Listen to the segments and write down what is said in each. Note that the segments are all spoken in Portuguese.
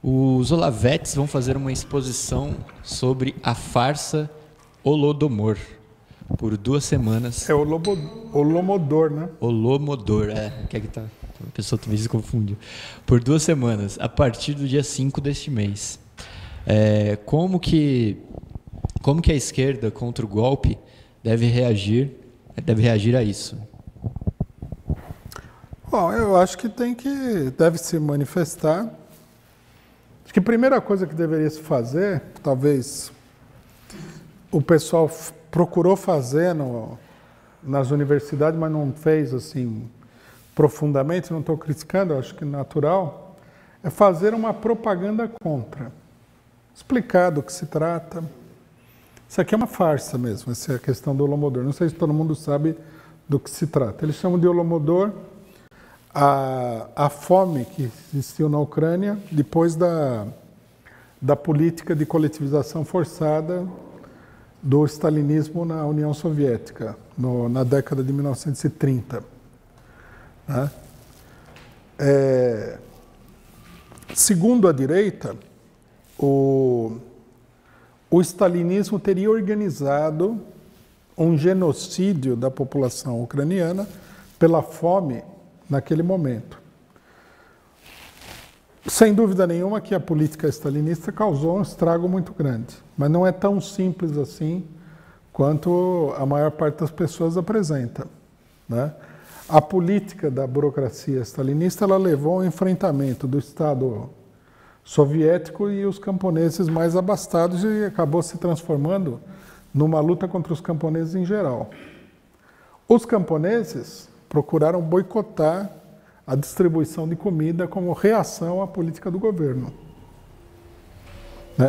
Os Olavetes vão fazer uma exposição sobre a farsa Holodomor por 2 semanas. É o Holomodor, né? Holomodor, que é que tá? A pessoa talvez se confundiu. Por 2 semanas, a partir do dia 5 deste mês. Como que a esquerda contra o golpe deve reagir a isso? Bom, eu acho que deve se manifestar. Acho que a primeira coisa que deveria se fazer, talvez o pessoal procurou fazer nas universidades, mas não fez assim profundamente, não estou criticando, acho que natural, é fazer uma propaganda contra. Explicar do que se trata. Isso aqui é uma farsa mesmo, essa é a questão do Holomodor. Não sei se todo mundo sabe do que se trata. Eles chamam de Holomodor a fome que existiu na Ucrânia depois da política de coletivização forçada do stalinismo na União Soviética, na década de 1930. Né? Segundo a direita, o stalinismo teria organizado um genocídio da população ucraniana pela fome naquele momento. Sem dúvida nenhuma que a política stalinista causou um estrago muito grande, mas não é tão simples assim quanto a maior parte das pessoas apresenta, né? A política da burocracia stalinista ela levou ao enfrentamento do Estado soviético e os camponeses mais abastados e acabou se transformando numa luta contra os camponeses em geral. Os camponeses procuraram boicotar a distribuição de comida como reação à política do governo.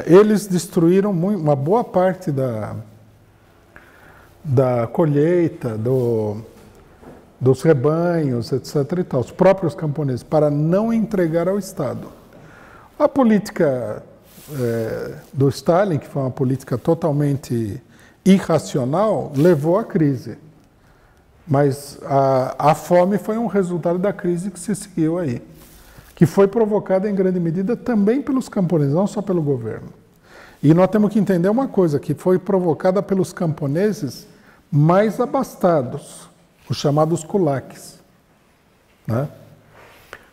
Eles destruíram uma boa parte da colheita, dos rebanhos, etc. e tal, os próprios camponeses, para não entregar ao Estado. A política do Stalin, que foi uma política totalmente irracional, levou à crise. Mas a fome foi um resultado da crise que se seguiu aí, que foi provocada em grande medida também pelos camponeses, não só pelo governo. E nós temos que entender uma coisa, que foi provocada pelos camponeses mais abastados, os chamados kulaks, né?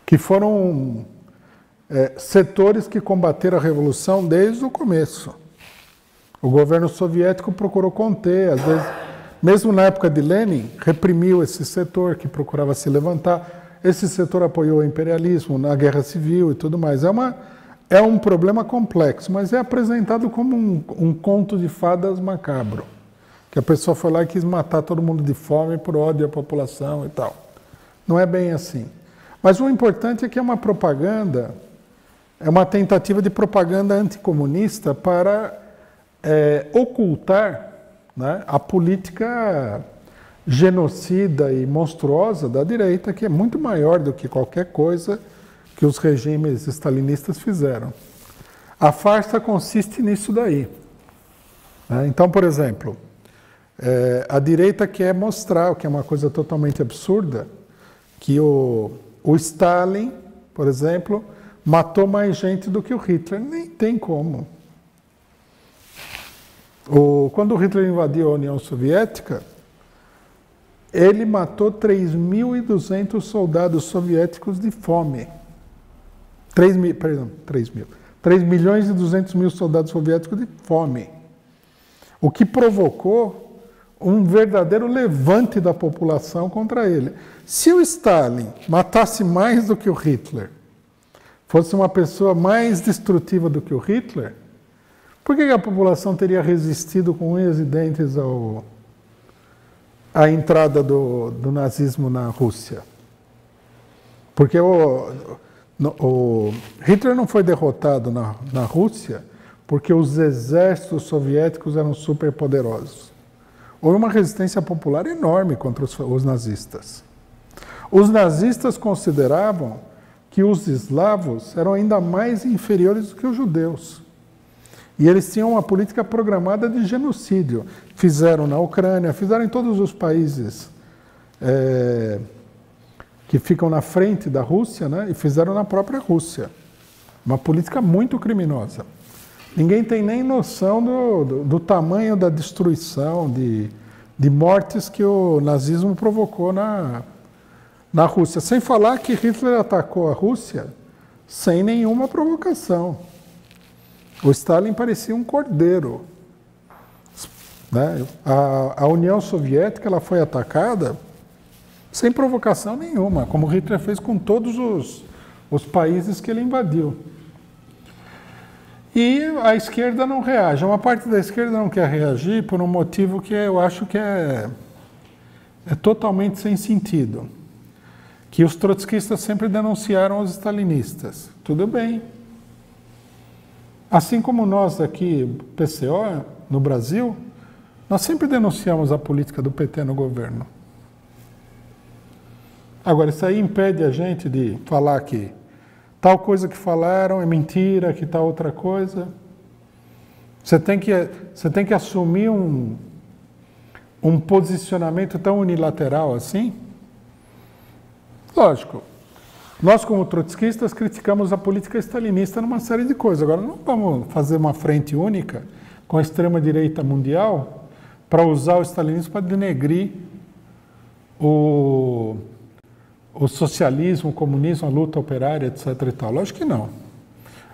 Que foram setores que combateram a revolução desde o começo. O governo soviético procurou conter, às vezes, mesmo na época de Lenin, reprimiu esse setor que procurava se levantar. Esse setor apoiou o imperialismo na guerra civil e tudo mais. É um problema complexo, mas é apresentado como um conto de fadas macabro. Que a pessoa foi lá e quis matar todo mundo de fome por ódio à população e tal. Não é bem assim. Mas o importante é que é uma propaganda, é uma tentativa de propaganda anticomunista para ocultar, né, a política genocida e monstruosa da direita, que é muito maior do que qualquer coisa que os regimes stalinistas fizeram. A farsa consiste nisso daí. Né? Então, por exemplo, a direita quer mostrar, o que é uma coisa totalmente absurda, que o Stalin, por exemplo, matou mais gente do que o Hitler. Nem tem como. Quando o Hitler invadiu a União Soviética, ele matou 3.200 soldados soviéticos de fome. 3 milhões e 200 mil soldados soviéticos de fome. O que provocou um verdadeiro levante da população contra ele. Se o Stalin matasse mais do que o Hitler, fosse uma pessoa mais destrutiva do que o Hitler, por que a população teria resistido com unhas e dentes à entrada do nazismo na Rússia? Porque o Hitler não foi derrotado na Rússia porque os exércitos soviéticos eram superpoderosos. Houve uma resistência popular enorme contra os nazistas. Os nazistas consideravam que os eslavos eram ainda mais inferiores do que os judeus. E eles tinham uma política programada de genocídio. Fizeram na Ucrânia, fizeram em todos os países que ficam na frente da Rússia, né? E fizeram na própria Rússia. Uma política muito criminosa. Ninguém tem nem noção do tamanho da destruição, de mortes que o nazismo provocou na Rússia. Sem falar que Hitler atacou a Rússia sem nenhuma provocação. O Stalin parecia um cordeiro. Né? A União Soviética ela foi atacada sem provocação nenhuma, como Hitler fez com todos os países que ele invadiu. E a esquerda não reage. Uma parte da esquerda não quer reagir por um motivo que eu acho que é totalmente sem sentido. Que os trotskistas sempre denunciaram os stalinistas. Tudo bem. Assim como nós aqui, PCO, no Brasil, nós sempre denunciamos a política do PT no governo. Agora, isso aí impede a gente de falar que tal coisa que falaram é mentira, que tal outra coisa. Você tem que assumir um posicionamento tão unilateral assim? Lógico. Nós, como trotskistas, criticamos a política stalinista numa série de coisas. Agora, não vamos fazer uma frente única com a extrema-direita mundial para usar o stalinismo para denegrir o socialismo, o comunismo, a luta operária, etc. e tal. Lógico que não.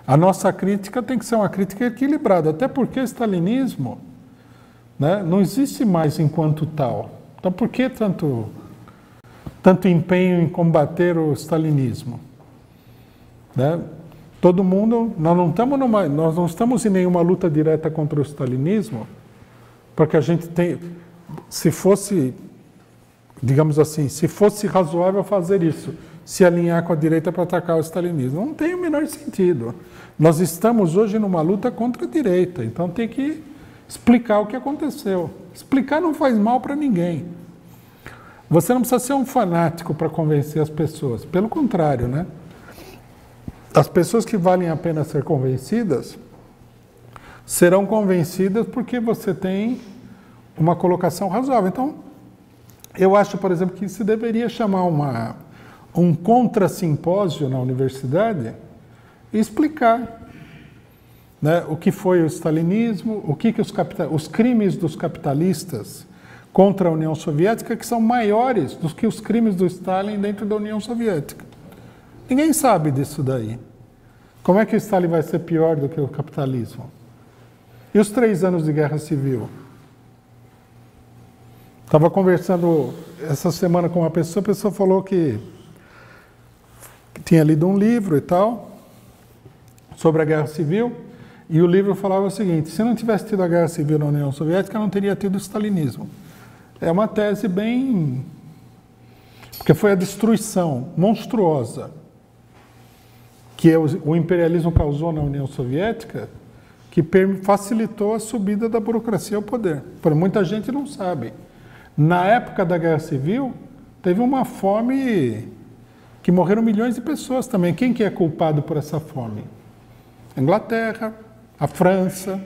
A nossa crítica tem que ser uma crítica equilibrada, até porque o stalinismo, né, não existe mais enquanto tal. Então, por que tanto empenho em combater o stalinismo? Né? Todo mundo, nós não estamos em nenhuma luta direta contra o stalinismo, porque a gente tem, se fosse, digamos assim, se fosse razoável fazer isso, se alinhar com a direita para atacar o stalinismo, não tem o menor sentido. Nós estamos hoje numa luta contra a direita, então tem que explicar o que aconteceu. Explicar não faz mal para ninguém. Você não precisa ser um fanático para convencer as pessoas. Pelo contrário, né? As pessoas que valem a pena ser convencidas serão convencidas porque você tem uma colocação razoável. Então, eu acho, por exemplo, que se deveria chamar um contra-simpósio na universidade e explicar, né, o que foi o stalinismo, o que os crimes dos capitalistas contra a União Soviética, que são maiores do que os crimes do Stalin dentro da União Soviética. Ninguém sabe disso daí. Como é que o Stalin vai ser pior do que o capitalismo? E os 3 anos de guerra civil? Estava conversando essa semana com uma pessoa, a pessoa falou que tinha lido um livro e tal, sobre a guerra civil, e o livro falava o seguinte: se não tivesse tido a guerra civil na União Soviética, não teria tido o stalinismo. É uma tese bem... porque foi a destruição monstruosa que o imperialismo causou na União Soviética que facilitou a subida da burocracia ao poder. Por muita gente não sabe. Na época da Guerra Civil, teve uma fome que morreram milhões de pessoas também. Quem que é culpado por essa fome? A Inglaterra, a França,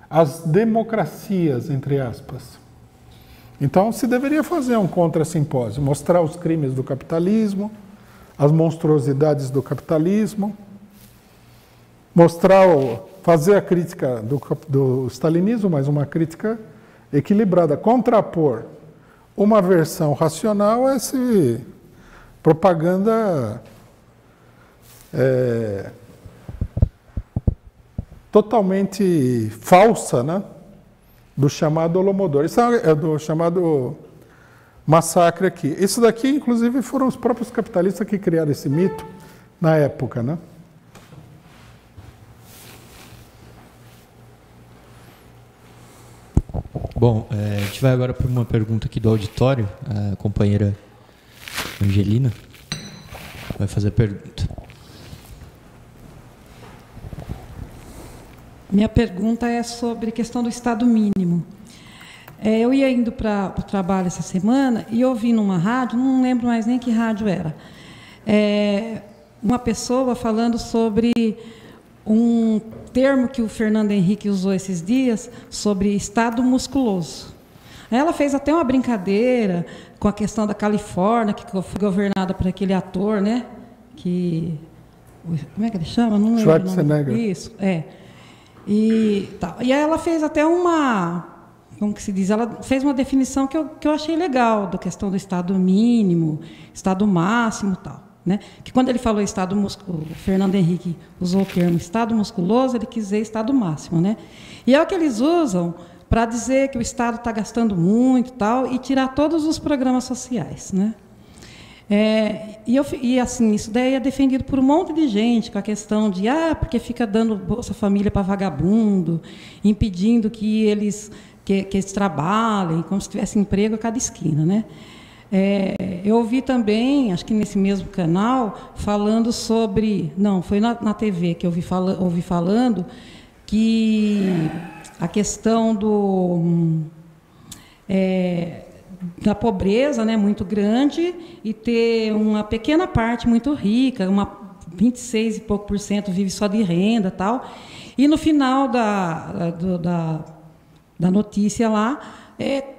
as democracias, entre aspas. Então, se deveria fazer um contra-simpósio, mostrar os crimes do capitalismo, as monstruosidades do capitalismo, fazer a crítica do stalinismo, mas uma crítica equilibrada, contrapor uma versão racional a essa propaganda totalmente falsa, né, do chamado Holodomor. Isso é do chamado massacre aqui. Isso daqui, inclusive, foram os próprios capitalistas que criaram esse mito na época, né? Bom, a gente vai agora para uma pergunta aqui do auditório. A companheira Angelina vai fazer a pergunta. Minha pergunta é sobre a questão do Estado mínimo. Eu ia indo para o trabalho essa semana e ouvi numa rádio, não lembro mais nem que rádio era, uma pessoa falando sobre um termo que o Fernando Henrique usou esses dias, sobre Estado musculoso. Ela fez até uma brincadeira com a questão da Califórnia, que foi governada por aquele ator, né, que Como é que ele chama? Não lembro. Schwarzenegger. Isso, é. E aí ela fez até como que se diz? Ela fez uma definição que eu achei legal, da questão do estado mínimo, estado máximo e tal. Né? Que quando ele falou estado musculoso, o Fernando Henrique usou o termo estado musculoso, ele quis dizer estado máximo. Né? E é o que eles usam para dizer que o Estado está gastando muito e tal, e tirar todos os programas sociais. Né? E assim, isso daí é defendido por um monte de gente, com a questão de, porque fica dando Bolsa Família para vagabundo, impedindo que eles trabalhem, como se tivesse emprego a cada esquina. Né? Eu ouvi também, acho que nesse mesmo canal, falando sobre... Não, foi na TV que eu ouvi falando que a questão da pobreza, né, muito grande, e ter uma pequena parte muito rica, 26 e pouco % vive só de renda e tal. E no final da notícia lá,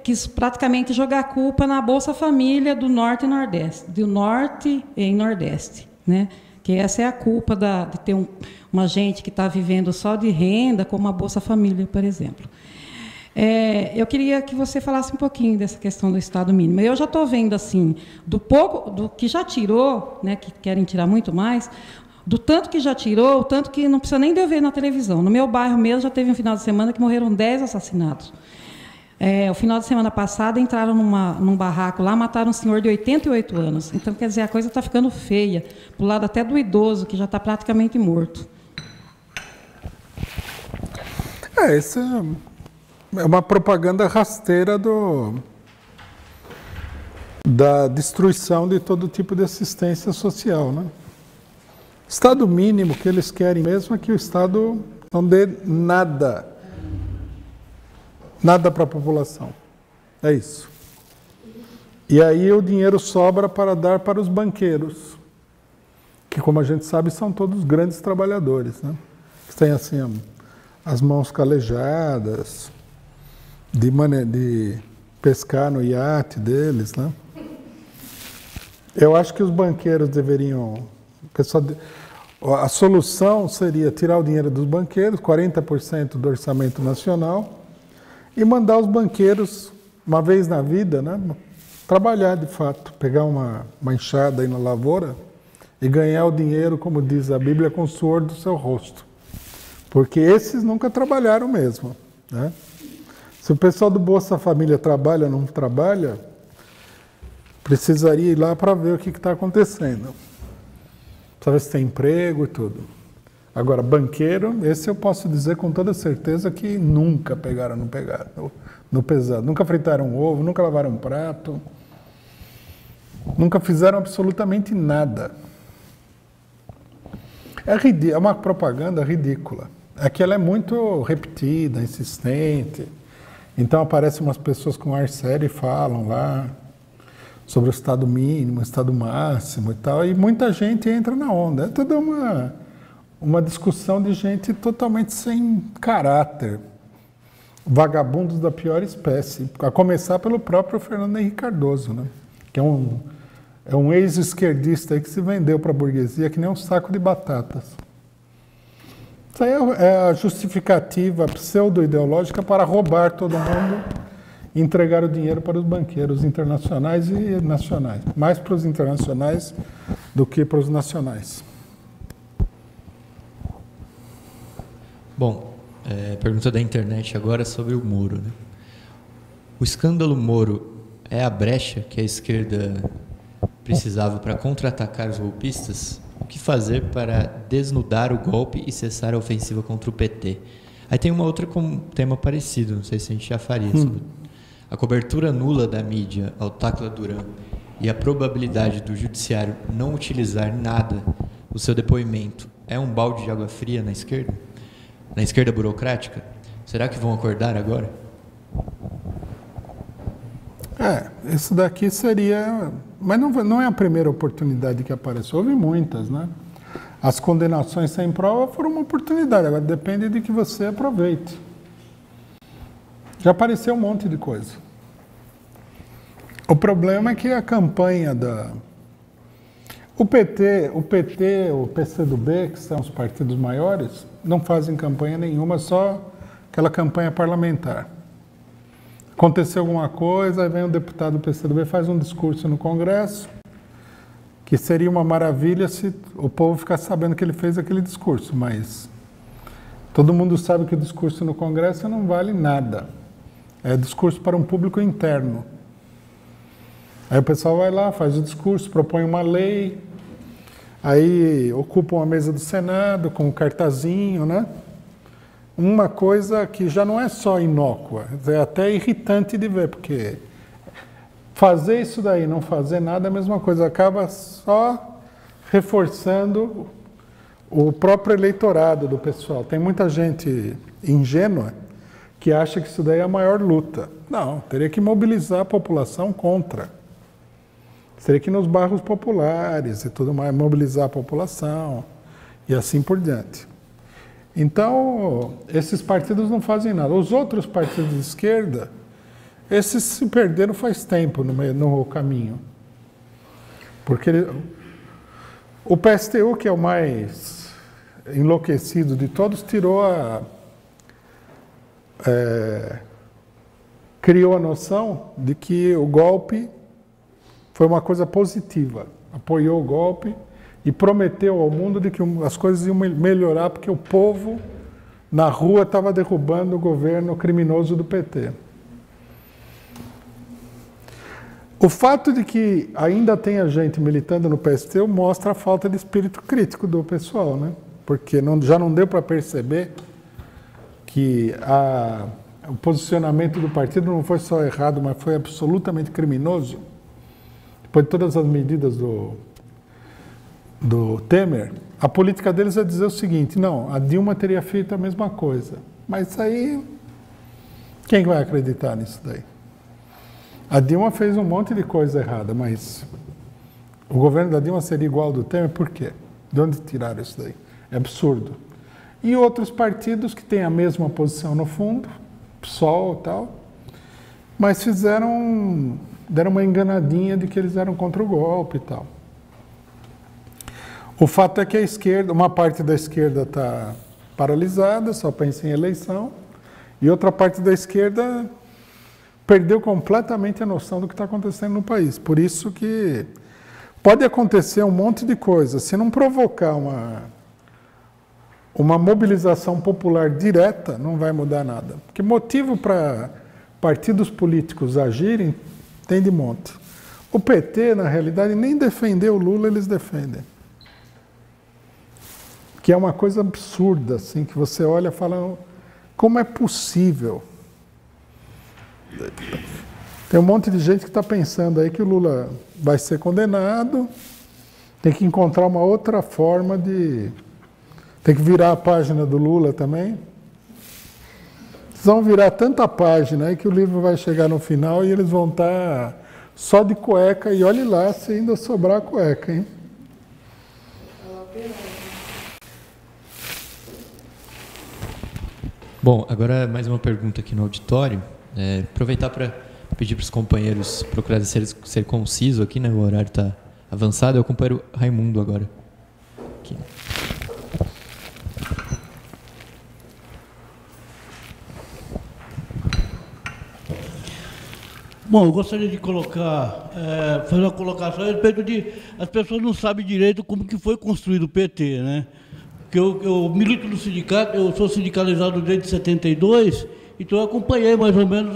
quis praticamente jogar a culpa na Bolsa Família do Norte e Nordeste, do Norte e Nordeste, né? Que essa é a culpa de ter uma gente que está vivendo só de renda, como a Bolsa Família, por exemplo. Eu queria que você falasse um pouquinho dessa questão do Estado mínimo. Eu já estou vendo assim, do que já tirou, né, que querem tirar muito mais, do tanto que já tirou, o tanto que não precisa nem de eu ver na televisão. No meu bairro mesmo já teve um final de semana que morreram 10 assassinados. O final de semana passada entraram num barraco lá, mataram um senhor de 88 anos. Então, quer dizer, a coisa está ficando feia, para o lado até do idoso, que já está praticamente morto. Essa é uma propaganda rasteira da destruição de todo tipo de assistência social, né? Estado mínimo que eles querem mesmo é que o Estado não dê nada para a população. É isso. E aí o dinheiro sobra para dar para os banqueiros, que, como a gente sabe, são todos grandes trabalhadores, né? Que têm assim as mãos calejadas, de pescar no iate deles, né? Eu acho que os banqueiros deveriam... A solução seria tirar o dinheiro dos banqueiros, 40% do orçamento nacional, e mandar os banqueiros, uma vez na vida, né, trabalhar de fato, pegar uma enxada aí na lavoura e ganhar o dinheiro, como diz a Bíblia, com o suor do seu rosto. Porque esses nunca trabalharam mesmo. Né? Se o pessoal do Bolsa Família trabalha ou não trabalha, precisaria ir lá para ver o que está acontecendo. Precisa ver se tem emprego e tudo. Agora, banqueiro, esse eu posso dizer com toda certeza que nunca pegaram no pesado. Nunca fritaram um ovo, nunca lavaram um prato, nunca fizeram absolutamente nada. É uma propaganda ridícula. Aqui ela é muito repetida, insistente. Então aparecem umas pessoas com ar sério e falam lá sobre o estado mínimo, o estado máximo e tal, e muita gente entra na onda. É toda uma discussão de gente totalmente sem caráter, vagabundos da pior espécie, a começar pelo próprio Fernando Henrique Cardoso, né? Que é um ex-esquerdista aí que se vendeu para a burguesia que nem um saco de batatas. Isso aí é a justificativa pseudo-ideológica para roubar todo mundo e entregar o dinheiro para os banqueiros internacionais e nacionais. Mais para os internacionais do que para os nacionais. Bom, pergunta da internet agora sobre o Moro. Né? O escândalo Moro é a brecha que a esquerda precisava para contra-atacar os golpistas? O que fazer para desnudar o golpe e cessar a ofensiva contra o PT? Aí tem uma outra com tema parecido, não sei se a gente já faria. A cobertura nula da mídia ao Tacla Duran e a probabilidade do judiciário não utilizar nada do seu depoimento é um balde de água fria na esquerda? Na esquerda burocrática? Será que vão acordar agora? Isso daqui seria... Mas não é a primeira oportunidade que apareceu, houve muitas, né? As condenações sem prova foram uma oportunidade, agora depende de que você aproveite. Já apareceu um monte de coisa. O problema é que a campanha O PT, o PCdoB, que são os partidos maiores, não fazem campanha nenhuma, só aquela campanha parlamentar. Aconteceu alguma coisa, aí vem um deputado do PCdoB, faz um discurso no Congresso, que seria uma maravilha se o povo ficasse sabendo que ele fez aquele discurso, mas todo mundo sabe que o discurso no Congresso não vale nada. É discurso para um público interno. Aí o pessoal vai lá, faz o discurso, propõe uma lei, aí ocupam a mesa do Senado com o cartazinho, né? Uma coisa que já não é só inócua, é até irritante de ver, porque fazer isso daí, não fazer nada é a mesma coisa, acaba só reforçando o próprio eleitorado do pessoal. Tem muita gente ingênua que acha que isso daí é a maior luta. Não, teria que mobilizar a população contra. Teria que ir nos bairros populares e tudo mais, mobilizar a população e assim por diante. Então, esses partidos não fazem nada. Os outros partidos de esquerda, esses se perderam faz tempo no caminho. Porque o PSTU, que é o mais enlouquecido de todos, criou a noção de que o golpe foi uma coisa positiva. Apoiou o golpe e prometeu ao mundo de que as coisas iam melhorar porque o povo na rua estava derrubando o governo criminoso do PT. O fato de que ainda tenha gente militando no PSTU mostra a falta de espírito crítico do pessoal, né? Porque já não deu para perceber que o posicionamento do partido não foi só errado, mas foi absolutamente criminoso. Depois de todas as medidas do Temer, a política deles é dizer o seguinte: não, a Dilma teria feito a mesma coisa. Mas isso aí, quem vai acreditar nisso daí? A Dilma fez um monte de coisa errada, mas o governo da Dilma seria igual ao do Temer, por quê? De onde tiraram isso daí? É absurdo. E outros partidos que têm a mesma posição no fundo, PSOL e tal, mas deram uma enganadinha de que eles eram contra o golpe e tal. O fato é que a esquerda, uma parte da esquerda está paralisada, só pensa em eleição, e outra parte da esquerda perdeu completamente a noção do que está acontecendo no país. Por isso que pode acontecer um monte de coisa. Se não provocar uma mobilização popular direta, não vai mudar nada. Porque motivo para partidos políticos agirem tem de monte. O PT, na realidade, nem defender o Lula eles defendem. Que é uma coisa absurda, assim, que você olha e fala, como é possível? Tem um monte de gente que está pensando aí que o Lula vai ser condenado, tem que encontrar uma outra forma de... Tem que virar a página do Lula também. Eles vão virar tanta página aí que o livro vai chegar no final e eles vão estar só de cueca, e olhe lá se ainda sobrar cueca, hein? Bom, agora mais uma pergunta aqui no auditório. Aproveitar para pedir para os companheiros procurarem ser conciso aqui, né? O horário está avançado. É o companheiro Raimundo agora. Aqui. Bom, eu gostaria de fazer uma colocação a respeito de... As pessoas não sabem direito como que foi construído o PT, né? Porque eu milito no sindicato, eu sou sindicalizado desde 72, então eu acompanhei mais ou menos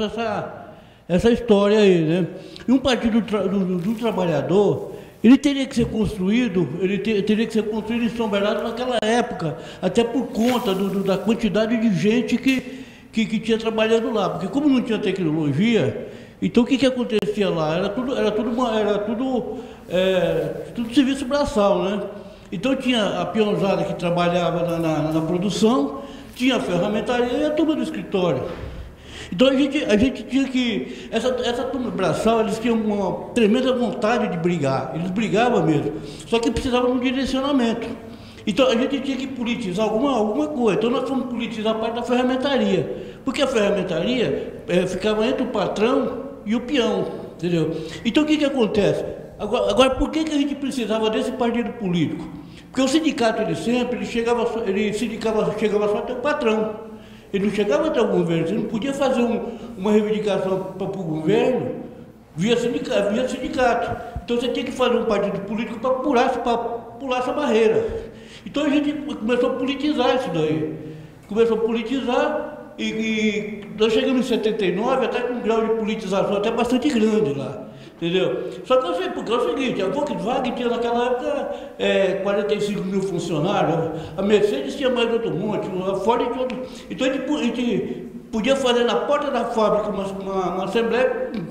essa história aí, né? E um partido do trabalhador, ele teria que ser construído, em São Bernardo naquela época, até por conta da quantidade de gente que tinha trabalhando lá, porque como não tinha tecnologia, então o que acontecia lá? Era tudo serviço braçal, né? Então tinha a peãozada que trabalhava na produção, tinha a ferramentaria e a turma do escritório. Então a gente tinha que... Essa turma braçal, eles tinham uma tremenda vontade de brigar, eles brigavam mesmo, só que precisavam de um direcionamento. Então a gente tinha que politizar alguma coisa, então nós fomos politizar a parte da ferramentaria, porque a ferramentaria ficava entre o patrão e o peão, entendeu? Então o que acontece? Agora, por que a gente precisava desse partido político? Porque o sindicato, chegava só até o patrão. Ele não chegava até o governo. Você não podia fazer uma reivindicação para o governo via sindicato. Então você tinha que fazer um partido político para pular essa barreira. Então a gente começou a politizar isso daí. Começou a politizar e nós chegamos em 79 até com um grau de politização até bastante grande lá. Entendeu? Só que eu sei, porque é o seguinte, a Volkswagen tinha naquela época 45 mil funcionários, a Mercedes tinha mais outro monte, a Ford tinha outro. Então a gente podia fazer na porta da fábrica uma assembleia com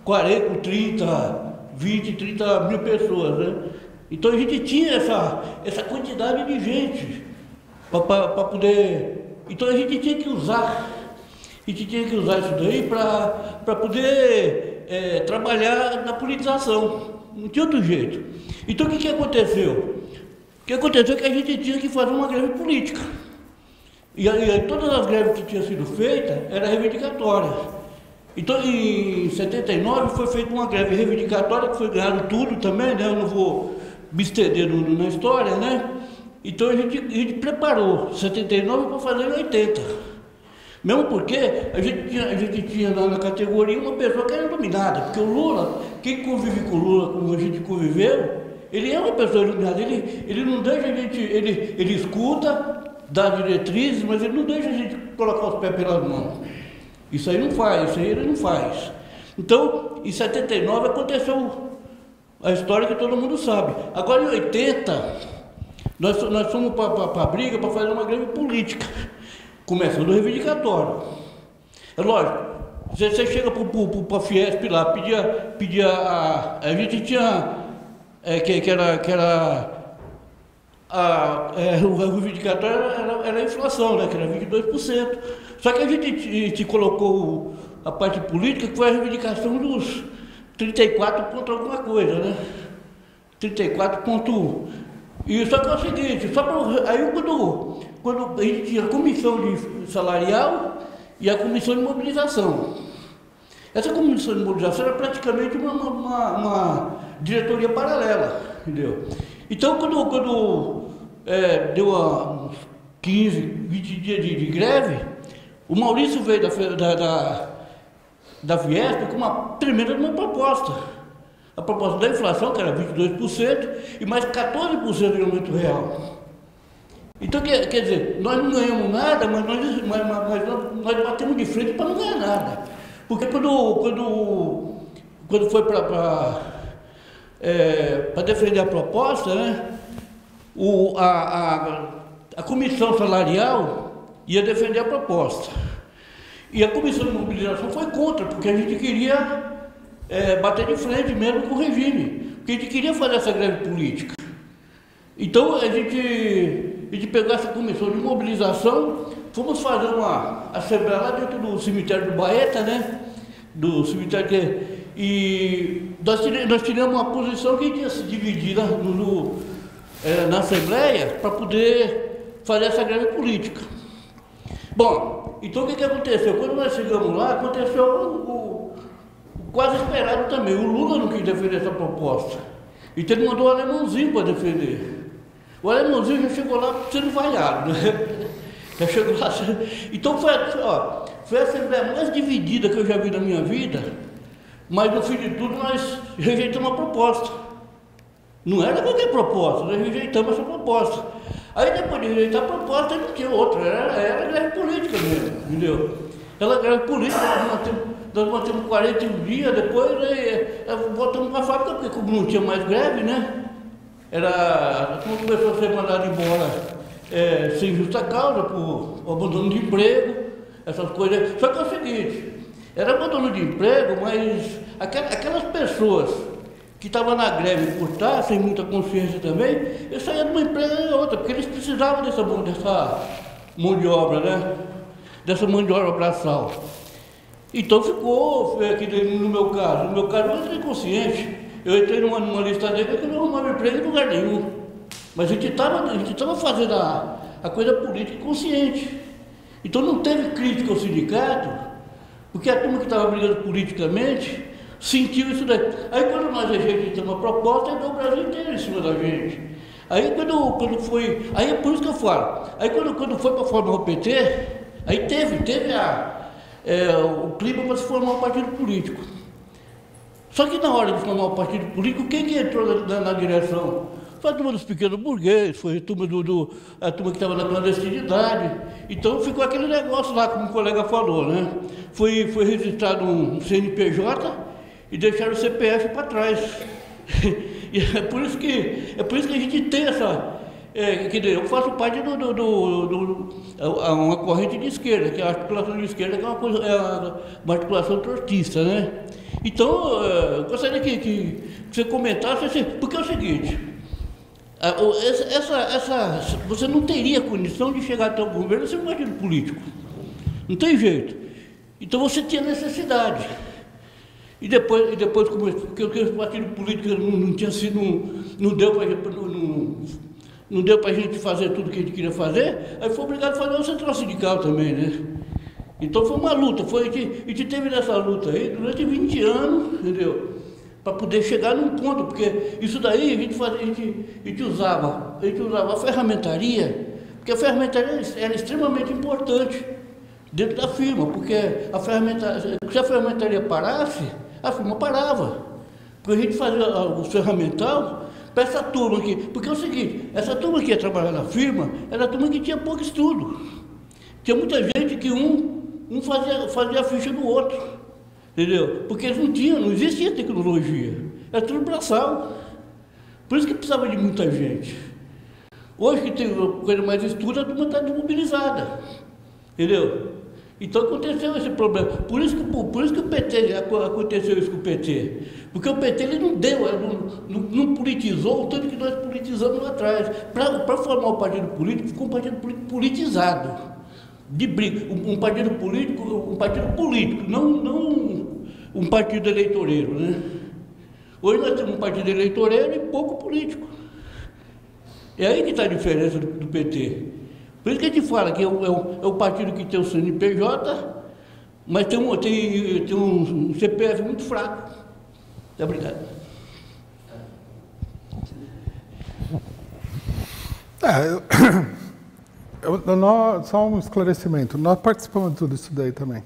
40, com 30, 20, 30 mil pessoas, né? Então a gente tinha essa quantidade de gente para poder. Então a gente tinha que usar. A gente tinha que usar isso daí para poder trabalhar na politização. Não tinha outro jeito. Então o que aconteceu? O que aconteceu é que a gente tinha que fazer uma greve política. E todas as greves que tinham sido feitas eram reivindicatórias. Então em 79 foi feita uma greve reivindicatória que foi ganhando tudo também, né? Eu não vou me estender na história, né? Então a gente preparou 79 para fazer em 80. Mesmo porque a gente tinha na categoria uma pessoa que era dominada, porque o Lula, quem convive com o Lula, como a gente conviveu, ele é uma pessoa iluminada, ele não deixa a gente, ele escuta, dá diretrizes, mas ele não deixa a gente colocar os pés pelas mãos. Isso aí não faz, isso aí ele não faz. Então, em 79 aconteceu a história que todo mundo sabe. Agora em 80, nós fomos para a briga para fazer uma greve política. Começando o reivindicatório. É lógico, você chega para a Fiesp lá, pedia a gente tinha, o reivindicatório era a inflação, né, que era 22%. Só que a gente colocou a parte política, que foi a reivindicação dos 34 ponto alguma coisa, né? 34 ponto. E só que é o seguinte, aí quando a gente tinha a comissão salarial e a comissão de mobilização. Essa comissão de mobilização era praticamente uma diretoria paralela, entendeu? Então, quando deu uns 15, 20 dias de greve, o Maurício veio da Fiesp com uma tremenda proposta. A proposta da inflação, que era 22%, e mais 14% de aumento real. Então, quer dizer, nós não ganhamos nada, mas nós batemos de frente para não ganhar nada. Porque quando foi para defender a proposta, né, a comissão salarial ia defender a proposta. E a comissão de mobilização foi contra, porque a gente queria bater de frente mesmo com o regime, porque a gente queria fazer essa greve política. Então a gente pegou essa comissão de mobilização, fomos fazer uma assembleia lá dentro do cemitério do Baeta, né? Do cemitério e nós tiramos uma posição que ia se dividir na assembleia para poder fazer essa greve política. Bom, então o que aconteceu? Quando nós chegamos lá, aconteceu o quase esperado também. O Lula não quis defender essa proposta. Então ele mandou o Alemãozinho para defender. O Alemãozinho já chegou lá sendo vaiado, né? Já chegou lá. Então foi a assembleia mais dividida que eu já vi na minha vida, mas no fim de tudo nós rejeitamos a proposta. Não era qualquer proposta, nós rejeitamos essa proposta. Aí depois de rejeitar a proposta, não tinha outra, era greve política mesmo, entendeu? Ela greve política, nós mantemos 41 dias, depois voltamos para a fábrica, porque como não tinha mais greve, né? Como começou a ser mandado embora sem justa causa, por abandono de emprego, essas coisas. Só que é o seguinte, era abandono de emprego, mas aquelas pessoas que estavam na greve por estar, sem muita consciência também, eles saíam de uma empresa e outra, porque eles precisavam dessa mão de obra, né? Dessa mão de obra braçal. Então ficou, no meu caso eu entrei consciente. Eu entrei numa lista negra que eu não arrumava emprego em lugar nenhum. Mas a gente estava fazendo a coisa política consciente. Então não teve crítica ao sindicato, porque a turma que estava brigando politicamente sentiu isso daí. Aí quando nós rejeitamos uma proposta, deu o Brasil inteiro em cima da gente. Aí quando foi. Aí é por isso que eu falo. Aí quando foi para formar o PT, aí teve o clima para se formar um partido político. Só que na hora de formar o partido político, quem que entrou na direção? Foi a turma dos pequenos burgueses, foi a turma, a turma que estava na clandestinidade. Então ficou aquele negócio lá, como o colega falou, né? Foi registrado um CNPJ e deixaram o CPF para trás. E é por isso que a gente tem essa... eu faço parte uma corrente de esquerda, que é a articulação de esquerda, que é uma articulação tortista, né? Então, eu gostaria que você comentasse, assim, porque é o seguinte, você não teria condição de chegar até o governo sem um partido político. Não tem jeito. Então você tinha necessidade. E depois porque o partido político não tinha sido, não deu para a gente fazer tudo o que a gente queria fazer, aí foi obrigado a fazer o central sindical também, né? Então foi uma luta, a gente teve nessa luta aí durante 20 anos, entendeu? Para poder chegar num ponto, porque isso daí a gente usava a ferramentaria, porque a ferramentaria era extremamente importante dentro da firma, porque se a ferramentaria parasse, a firma parava. Porque a gente fazia o ferramental para essa turma aqui, porque é o seguinte, essa turma que ia trabalhar na firma, era a turma que tinha pouco estudo. Tinha muita gente que um fazia a ficha do outro, entendeu? Porque eles não existia tecnologia, era tudo braçal. Por isso que precisava de muita gente. Hoje que tem coisa mais estudo, a turma está desmobilizada, entendeu? Então aconteceu esse problema. Por isso que o PT, aconteceu isso com o PT. Porque o PT ele não politizou o tanto que nós politizamos lá atrás. Para formar o partido político, ficou um partido político politizado. De briga. Um partido político, não um partido eleitoreiro, né? Hoje nós temos um partido eleitoreiro e pouco político. É aí que está a diferença do PT. Por isso que a gente fala que é o partido que tem o CNPJ, mas tem um CPF muito fraco. Muito obrigado. Só um esclarecimento. Nós participamos de tudo isso daí também.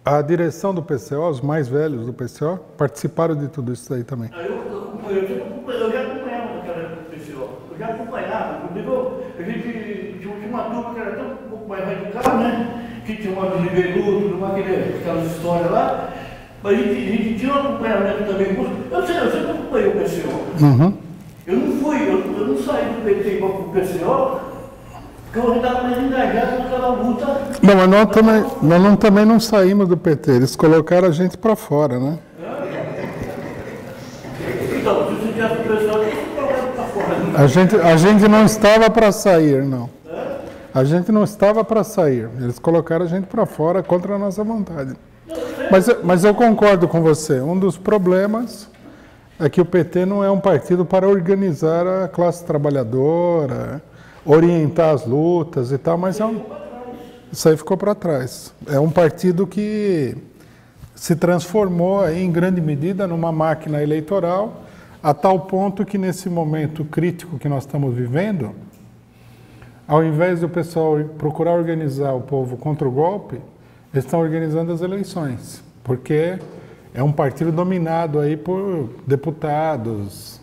A direção do PCO, os mais velhos do PCO, participaram de tudo isso daí também. Eu já acompanhava naquela época do PCO. Eu já acompanhava. A gente tinha uma turma que era até um pouco mais radical, né? Que tinha uma de Beluto, aquelas histórias lá. Mas a gente tinha um acompanhamento também. Eu sempre acompanhei o PCO. Uhum. Eu não saí do PT para o PCO, porque eu estava mais engajado naquela luta. Não, mas nós também não saímos do PT, eles colocaram a gente para fora, né? Então, se você tivesse o pessoal, eles colocaram para fora. A gente não estava para sair, não. A gente não estava para sair, eles colocaram a gente para fora contra a nossa vontade. Mas eu concordo com você, um dos problemas é que o PT não é um partido para organizar a classe trabalhadora, orientar as lutas e tal, mas isso aí ficou para trás. É um partido que se transformou aí, em grande medida numa máquina eleitoral, a tal ponto que nesse momento crítico que nós estamos vivendo, ao invés do pessoal procurar organizar o povo contra o golpe, eles estão organizando as eleições, porque é um partido dominado aí por deputados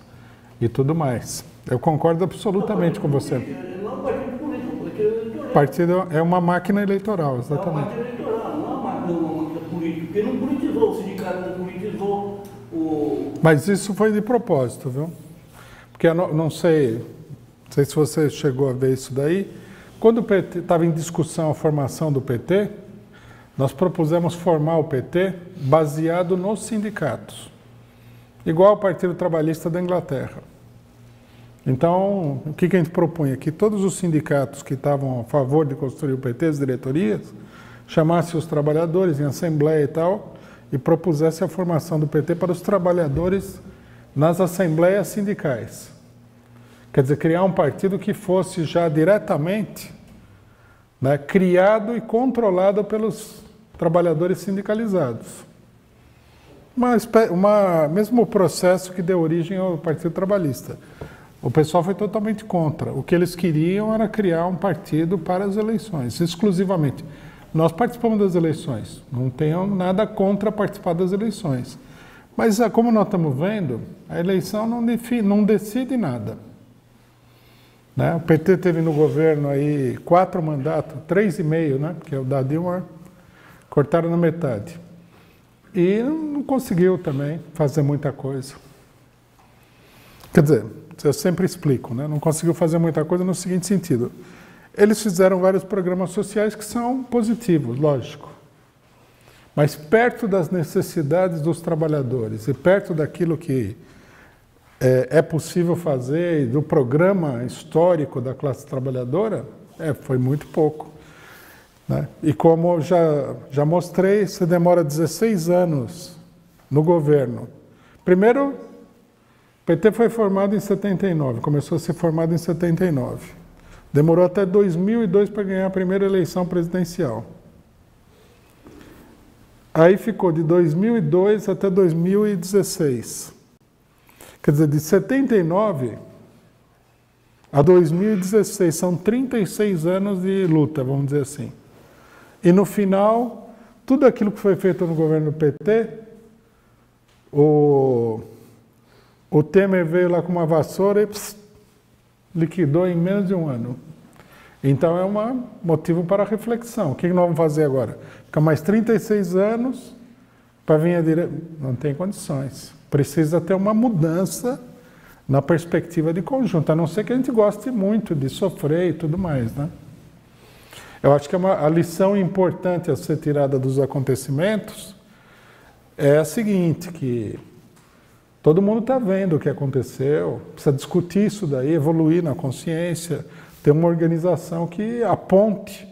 e tudo mais. Eu concordo absolutamente com você. Não é um partido político, o partido é uma máquina eleitoral, exatamente. É uma máquina eleitoral, não é uma máquina política, porque não politizou o sindicato, não politizou o... Mas isso foi de propósito, viu? Porque eu não sei se você chegou a ver isso daí. Quando o PT estava em discussão a formação do PT, nós propusemos formar o PT baseado nos sindicatos, igual o Partido Trabalhista da Inglaterra. Então, o que a gente propunha? Que todos os sindicatos que estavam a favor de construir o PT, as diretorias, chamassem os trabalhadores em assembleia e tal, e propusesse a formação do PT para os trabalhadores nas assembleias sindicais. Quer dizer, criar um partido que fosse já diretamente, né, criado e controlado pelos trabalhadores sindicalizados. Mesmo processo que deu origem ao Partido Trabalhista. O pessoal foi totalmente contra. O que eles queriam era criar um partido para as eleições, exclusivamente. Nós participamos das eleições, não tenho nada contra participar das eleições. Mas, como nós estamos vendo, a eleição não decide nada. Né? O PT teve no governo aí 4 mandatos, 3,5, né? Porque o da Dilma cortaram na metade. E não conseguiu também fazer muita coisa. Quer dizer, eu sempre explico, né? Não conseguiu fazer muita coisa no seguinte sentido. Eles fizeram vários programas sociais que são positivos, lógico. Mas perto das necessidades dos trabalhadores e perto daquilo que é possível fazer, do programa histórico da classe trabalhadora, foi muito pouco. Né? E como já mostrei, você demora 16 anos no governo. Primeiro, o PT foi formado em 79, começou a ser formado em 79. Demorou até 2002 para ganhar a primeira eleição presidencial. Aí ficou de 2002 até 2016. Quer dizer, de 79 a 2016, são 36 anos de luta, vamos dizer assim. E no final, tudo aquilo que foi feito no governo do PT, o Temer veio lá com uma vassoura e liquidou em menos de um ano. Então é um motivo para reflexão. O que nós vamos fazer agora? Ficar mais 36 anos para vir a direita? Não tem condições. Precisa ter uma mudança na perspectiva de conjunto, a não ser que a gente goste muito de sofrer e tudo mais, né? Eu acho que a lição importante a ser tirada dos acontecimentos é a seguinte, que todo mundo está vendo o que aconteceu, precisa discutir isso daí, evoluir na consciência, ter uma organização que aponte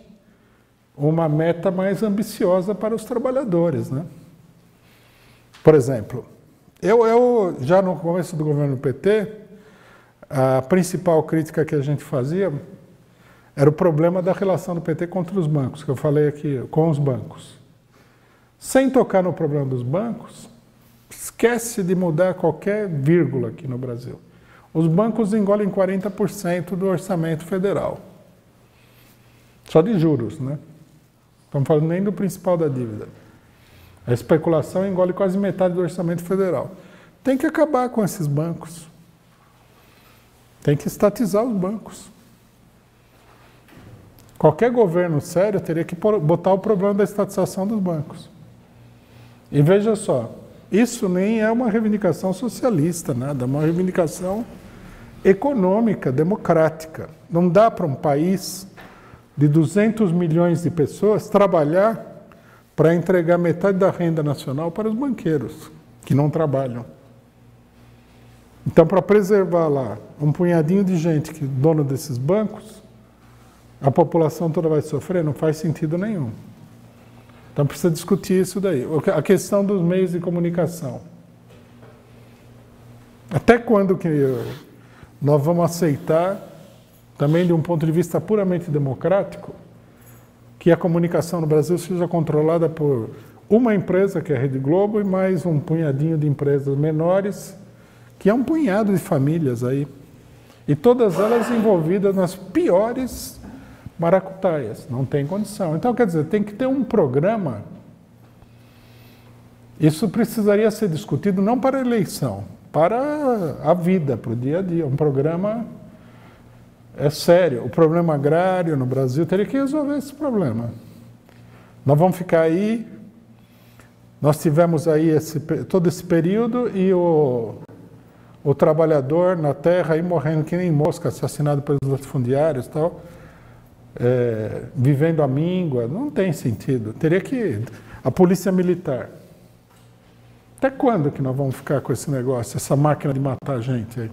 uma meta mais ambiciosa para os trabalhadores, né? Por exemplo, eu já no começo do governo do PT, a principal crítica que a gente fazia era o problema da relação do PT contra os bancos, que eu falei aqui, com os bancos. Sem tocar no problema dos bancos, esquece de mudar qualquer vírgula aqui no Brasil. Os bancos engolem 40% do orçamento federal. Só de juros, né? Estamos falando nem do principal da dívida. A especulação engole quase metade do orçamento federal. Tem que acabar com esses bancos. Tem que estatizar os bancos. Qualquer governo sério teria que botar o problema da estatização dos bancos. E veja só, isso nem é uma reivindicação socialista, nada, é uma reivindicação econômica, democrática. Não dá para um país de 200 milhões de pessoas trabalhar para entregar metade da renda nacional para os banqueiros, que não trabalham. Então, para preservar lá um punhadinho de gente que é dono desses bancos, a população toda vai sofrer, não faz sentido nenhum. Então, precisa discutir isso daí. A questão dos meios de comunicação. Até quando que nós vamos aceitar, também de um ponto de vista puramente democrático, que a comunicação no Brasil seja controlada por uma empresa, que é a Rede Globo, e mais um punhadinho de empresas menores, que é um punhado de famílias aí. E todas elas envolvidas nas piores maracutaias. Não tem condição. Então, quer dizer, tem que ter um programa. Isso precisaria ser discutido não para a eleição, para a vida, para o dia a dia. Um programa sério. O problema agrário no Brasil teria que resolver esse problema. Nós vamos ficar aí. Nós tivemos aí todo esse período e o trabalhador na terra aí morrendo que nem mosca, assassinado pelos latifundiários e tal, vivendo à míngua. Não tem sentido. Teria que... A polícia militar. Até quando que nós vamos ficar com esse negócio, essa máquina de matar gente aí?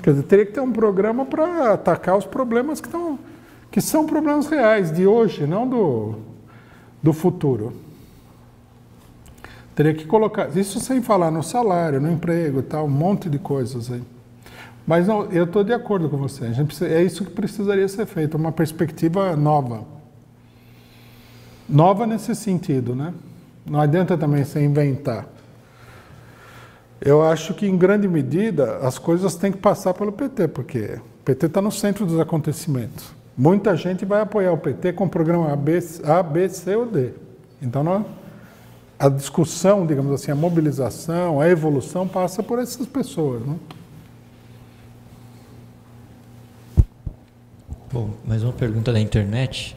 Quer dizer, teria que ter um programa para atacar os problemas que são problemas reais de hoje, não do futuro. Teria que colocar, isso sem falar no salário, no emprego e tal, um monte de coisas aí. Mas não, eu estou de acordo com você, é isso que precisaria ser feito, uma perspectiva nova. Nova nesse sentido, né? Não adianta também se inventar. Eu acho que, em grande medida, as coisas têm que passar pelo PT, porque o PT está no centro dos acontecimentos. Muita gente vai apoiar o PT com o programa A, B, C ou D. Então, a discussão, digamos assim, a mobilização, a evolução passa por essas pessoas, né? Bom, mais uma pergunta da internet.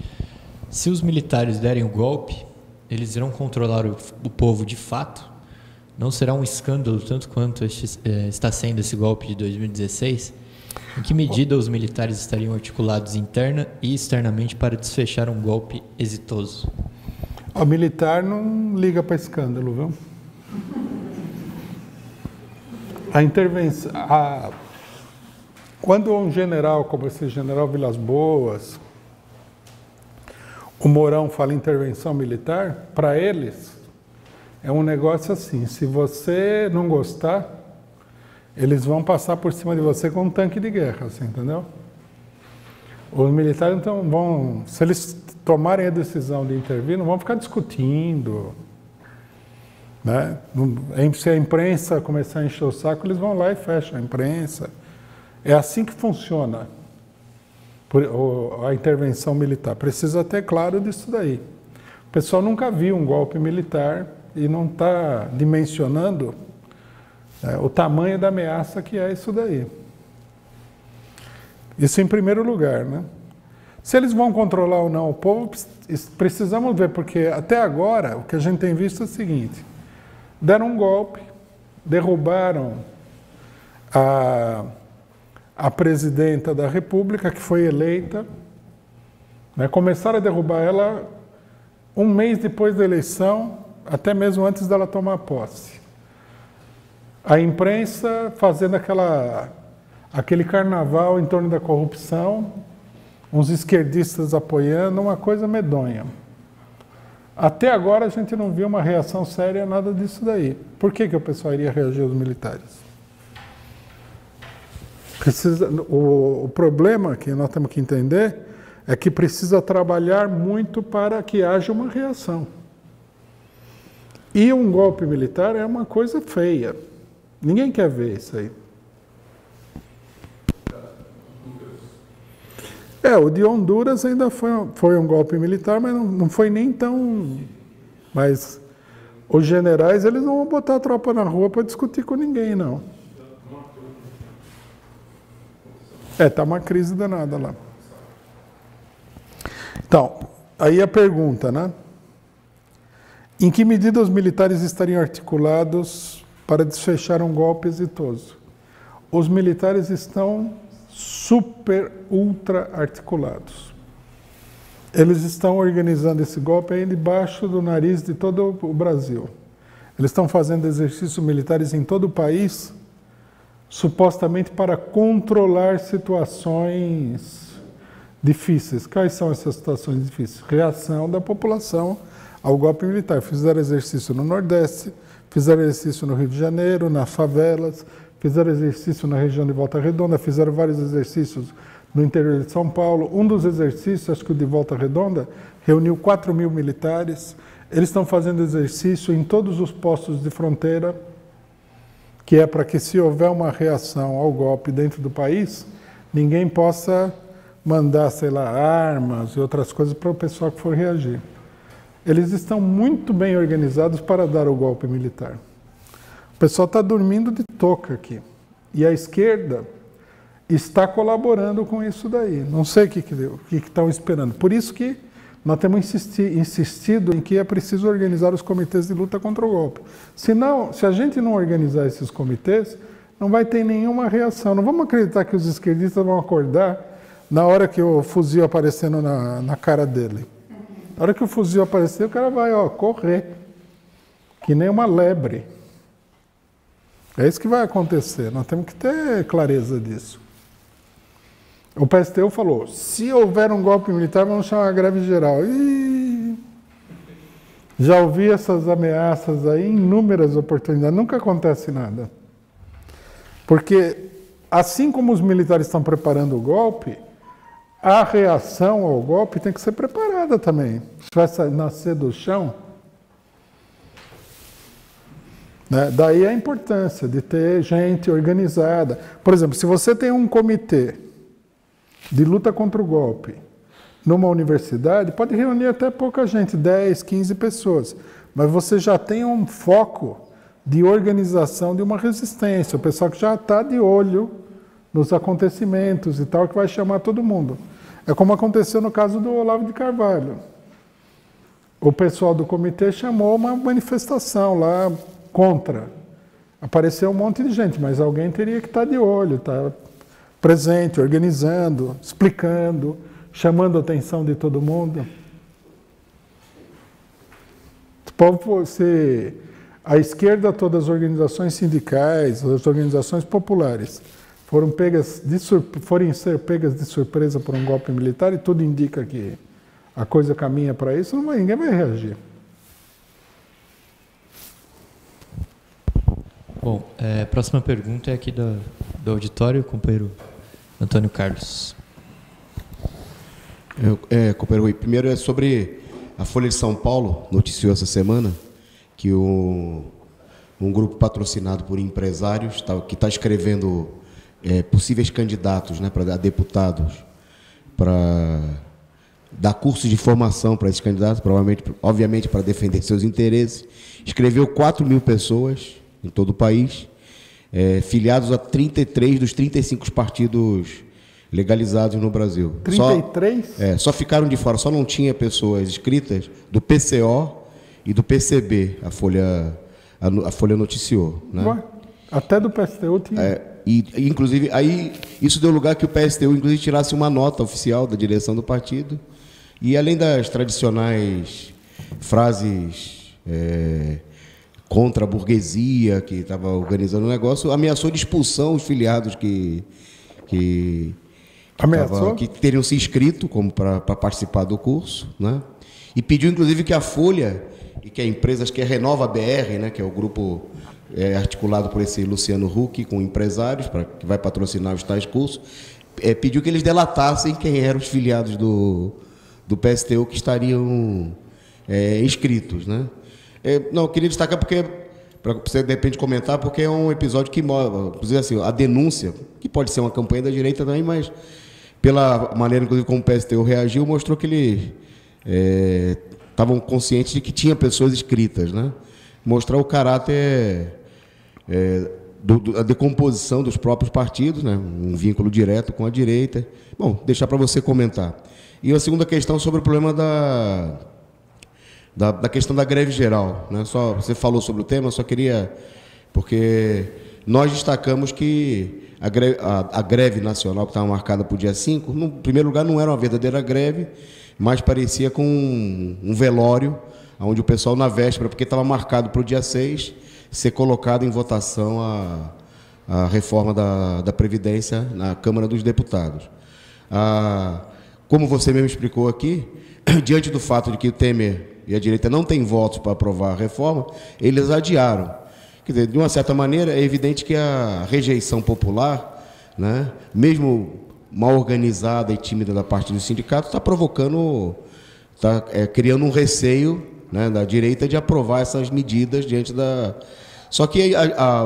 Se os militares derem o golpe, eles irão controlar o povo de fato? Não será um escândalo tanto quanto está sendo esse golpe de 2016? Em que medida os militares estariam articulados interna e externamente para desfechar um golpe exitoso? O militar não liga para escândalo, viu? A intervenção... Quando um general, como esse general Vilas Boas, o Mourão fala em intervenção militar, para eles é um negócio assim, se você não gostar, eles vão passar por cima de você com um tanque de guerra, assim, entendeu? Os militares então vão, se eles tomarem a decisão de intervir, não vão ficar discutindo, né? Se a imprensa começar a encher o saco, eles vão lá e fecham a imprensa. É assim que funciona a intervenção militar. Precisa ter claro disso daí. O pessoal nunca viu um golpe militar e não está dimensionando o tamanho da ameaça que é isso daí. Isso em primeiro lugar, né? Se eles vão controlar ou não o povo, precisamos ver, porque até agora o que a gente tem visto é o seguinte: deram um golpe, derrubaram a presidenta da República, que foi eleita, né? Começaram a derrubar ela um mês depois da eleição, até mesmo antes dela tomar posse. A imprensa fazendo aquele carnaval em torno da corrupção, uns esquerdistas apoiando, uma coisa medonha. Até agora a gente não viu uma reação séria a nada disso daí. Por que o pessoal iria reagir aos militares? O problema que nós temos que entender é que precisa trabalhar muito para que haja uma reação. E um golpe militar é uma coisa feia. Ninguém quer ver isso aí. O de Honduras ainda foi um golpe militar, mas não foi nem tão... Mas os generais, eles não vão botar a tropa na rua para discutir com ninguém, não. Está uma crise danada lá. Então, aí a pergunta, né? Em que medida os militares estariam articulados para desfechar um golpe exitoso? Os militares estão super, ultra articulados. Eles estão organizando esse golpe aí debaixo do nariz de todo o Brasil. Eles estão fazendo exercícios militares em todo o país, supostamente para controlar situações difíceis. Quais são essas situações difíceis? Reação da população ao golpe militar. Fizeram exercício no Nordeste, fizeram exercício no Rio de Janeiro, nas favelas, fizeram exercício na região de Volta Redonda, fizeram vários exercícios no interior de São Paulo. Um dos exercícios, acho que o de Volta Redonda, reuniu 4.000 militares. Eles estão fazendo exercício em todos os postos de fronteira, que é para que, se houver uma reação ao golpe dentro do país, ninguém possa mandar, sei lá, armas e outras coisas para o pessoal que for reagir. Eles estão muito bem organizados para dar o golpe militar. O pessoal está dormindo de touca aqui. E a esquerda está colaborando com isso daí. Não sei o que estão esperando. Por isso que nós temos insistido em que é preciso organizar os comitês de luta contra o golpe. Senão, se a gente não organizar esses comitês, não vai ter nenhuma reação. Não vamos acreditar que os esquerdistas vão acordar na hora que o fuzil aparecendo na cara dele. Na hora que o fuzil aparecer, o cara vai correr, que nem uma lebre. É isso que vai acontecer. Nós temos que ter clareza disso. O PSTU falou, se houver um golpe militar, vamos chamar a greve geral. Já ouvi essas ameaças aí em inúmeras oportunidades. Nunca acontece nada. Porque, assim como os militares estão preparando o golpe, a reação ao golpe tem que ser preparada também. Se vai nascer do chão, né? Daí a importância de ter gente organizada. Por exemplo, se você tem um comitê de luta contra o golpe numa universidade, pode reunir até pouca gente, 10, 15 pessoas, mas você já tem um foco de organização de uma resistência, o pessoal que já está de olho nos acontecimentos e tal, que vai chamar todo mundo. É como aconteceu no caso do Olavo de Carvalho. O pessoal do comitê chamou uma manifestação lá contra. Apareceu um monte de gente, mas alguém teria que estar de olho, estar presente, organizando, explicando, chamando a atenção de todo mundo. Se a esquerda, todas as organizações sindicais, as organizações populares, forem ser pegas de surpresa por um golpe militar, e tudo indica que a coisa caminha para isso, ninguém vai reagir. Bom, a próxima pergunta é aqui do auditório, companheiro Antônio Carlos. Companheiro Rui, primeiro é sobre a Folha de São Paulo, noticiou essa semana que um grupo patrocinado por empresários que está escrevendo possíveis candidatos, né, para deputados, para dar cursos de formação para esses candidatos, obviamente para defender seus interesses, escreveu 4.000 pessoas em todo o país, filiados a 33 dos 35 partidos legalizados no Brasil. 33? Só ficaram de fora, só não tinha pessoas inscritas do PCO e do PCB, a Folha noticiou. Né? Ué, até do PSTU tinha. Inclusive, aí isso deu lugar que o PSTU, inclusive, tirasse uma nota oficial da direção do partido, e além das tradicionais frases contra a burguesia que estava organizando o negócio, ameaçou de expulsão os filiados que teriam se inscrito para participar do curso, né? E pediu, inclusive, que a Folha e que a empresa, acho que é Renova BR, né, que é o grupo articulado por esse Luciano Huck, com empresários, que vai patrocinar os tais cursos, pediu que eles delatassem quem eram os filiados do PSTU que estariam inscritos, né? Não, eu queria destacar para você, de repente, comentar, porque é um episódio que mostra, inclusive, assim, a denúncia, que pode ser uma campanha da direita também, mas pela maneira, inclusive, como o PSTU reagiu, mostrou que eles estavam conscientes de que tinha pessoas inscritas, né? Mostrar o caráter da decomposição dos próprios partidos, né? Um vínculo direto com a direita. Bom, deixar para você comentar. E a segunda questão sobre o problema da questão da greve geral, né? Você falou sobre o tema, eu só queria... Porque nós destacamos que a greve nacional que estava marcada para o dia 5, no primeiro lugar, não era uma verdadeira greve, mas parecia com um velório, onde o pessoal, na véspera, porque estava marcado para o dia 6, ser colocado em votação a reforma da Previdência na Câmara dos Deputados. Como você mesmo explicou aqui, diante do fato de que o Temer e a direita não têm votos para aprovar a reforma, eles adiaram. Quer dizer, de uma certa maneira, é evidente que a rejeição popular, né, mesmo mal organizada e tímida da parte do sindicato, está provocando, criando um receio, né, da direita de aprovar essas medidas diante da... Só que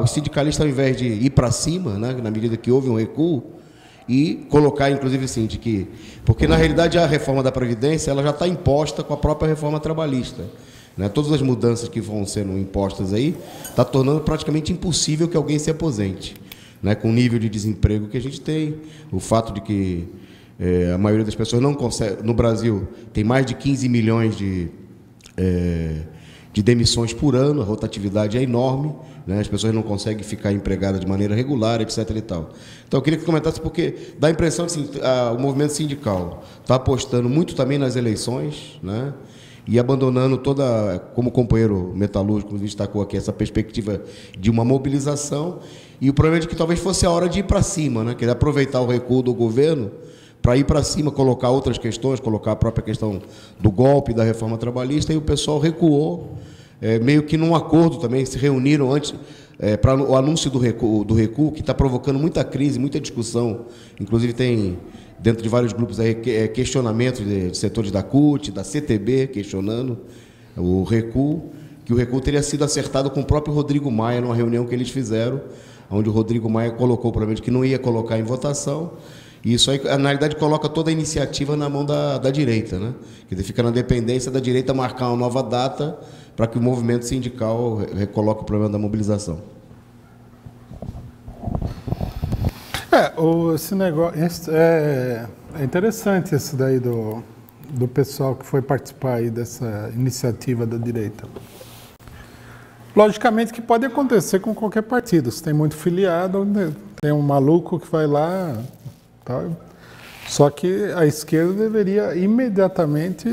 os sindicalistas, ao invés de ir para cima, né, na medida que houve um recuo, e colocar, inclusive, assim, de que... Porque, na realidade, a reforma da Previdência ela já está imposta com a própria reforma trabalhista, né? Todas as mudanças que vão sendo impostas aí está tornando praticamente impossível que alguém se aposente, né? Com o nível de desemprego que a gente tem, o fato de que a maioria das pessoas não consegue... No Brasil, tem mais de 15 milhões de demissões por ano, a rotatividade é enorme, né? As pessoas não conseguem ficar empregadas de maneira regular, etc. e tal. Então, eu queria que comentasse, porque dá a impressão que o movimento sindical está apostando muito também nas eleições, né? E abandonando como o companheiro metalúrgico destacou aqui, essa perspectiva de uma mobilização, e o problema é de que talvez fosse a hora de ir para cima, né? Querer aproveitar o recuo do governo para ir para cima, colocar outras questões, colocar a própria questão do golpe, da reforma trabalhista, e o pessoal recuou, meio que num acordo também, se reuniram antes para o anúncio do recuo, que está provocando muita crise, muita discussão. Inclusive tem dentro de vários grupos aí, questionamentos de setores da CUT, da CTB, questionando o recuo, que o recuo teria sido acertado com o próprio Rodrigo Maia, numa reunião que eles fizeram, onde o Rodrigo Maia colocou, provavelmente, que não ia colocar em votação. E isso aí, na realidade, coloca toda a iniciativa na mão da direita, né? Quer dizer, fica na dependência da direita marcar uma nova data para que o movimento sindical recoloque o problema da mobilização. Esse negócio é interessante esse daí do pessoal que foi participar aí dessa iniciativa da direita. Logicamente que pode acontecer com qualquer partido. Se tem muito filiado, tem um maluco que vai lá, tá? Só que a esquerda deveria imediatamente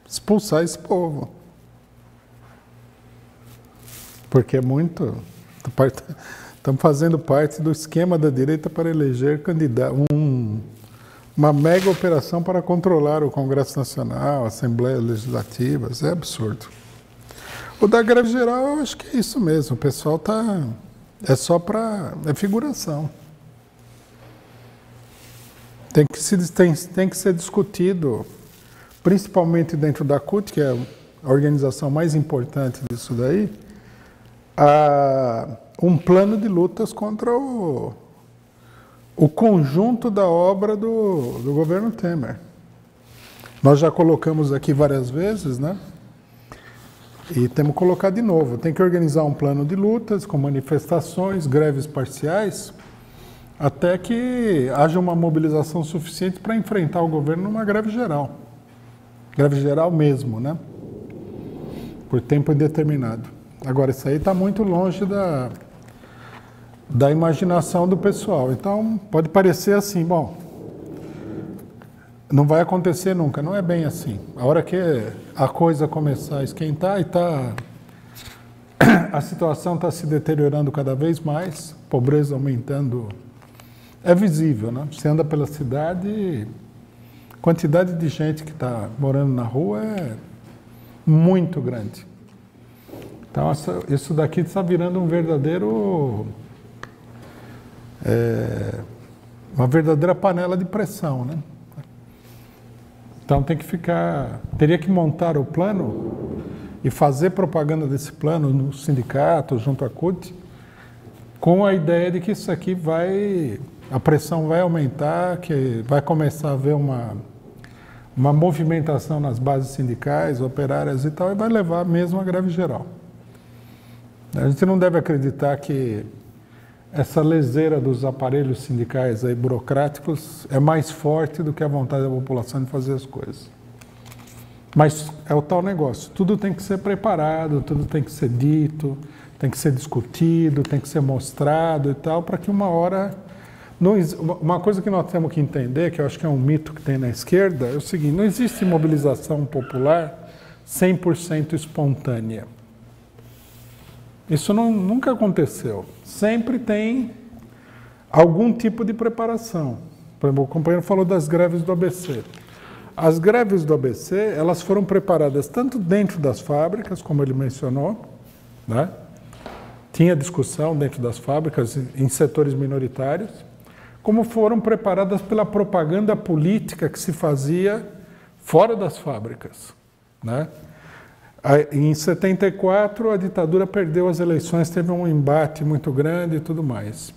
expulsar esse povo. Porque é muito... Estamos fazendo parte do esquema da direita para eleger candidato, uma mega operação para controlar o Congresso Nacional, Assembleia Legislativa. Isso é absurdo. O da greve geral, eu acho que é isso mesmo. O pessoal está... É só para... É figuração. Tem que ser discutido, principalmente dentro da CUT, que é a organização mais importante disso daí, um plano de lutas contra o conjunto da obra do governo Temer. Nós já colocamos aqui várias vezes, né? E temos que colocar de novo. Tem que organizar um plano de lutas com manifestações, greves parciais, até que haja uma mobilização suficiente para enfrentar o governo numa greve geral. Greve geral mesmo, né? Por tempo indeterminado. Agora, isso aí está muito longe da imaginação do pessoal. Então, pode parecer assim, bom, não vai acontecer nunca. Não é bem assim. A hora que a coisa começar a esquentar e a situação está se deteriorando cada vez mais, pobreza aumentando, é visível, né? Você anda pela cidade, a quantidade de gente que está morando na rua é muito grande. Então, isso daqui está virando um verdadeiro... uma verdadeira panela de pressão, né? Então, teria que montar o plano e fazer propaganda desse plano no sindicato, junto à CUT, com a ideia de que isso aqui a pressão vai aumentar, que vai começar a haver uma movimentação nas bases sindicais, operárias e tal, e vai levar mesmo à greve geral. A gente não deve acreditar que essa leseira dos aparelhos sindicais aí, burocráticos é mais forte do que a vontade da população de fazer as coisas. Mas é o tal negócio, tudo tem que ser preparado, tudo tem que ser dito, tem que ser discutido, tem que ser mostrado e tal, para que uma hora... Uma coisa que nós temos que entender, que eu acho que é um mito que tem na esquerda, é o seguinte: não existe mobilização popular 100% espontânea. Isso nunca aconteceu. Sempre tem algum tipo de preparação. Por exemplo, o companheiro falou das greves do ABC. As greves do ABC, elas foram preparadas tanto dentro das fábricas, como ele mencionou, né? Tinha discussão dentro das fábricas, em setores minoritários, como foram preparadas pela propaganda política que se fazia fora das fábricas, né? Em 74, a ditadura perdeu as eleições, teve um embate muito grande e tudo mais.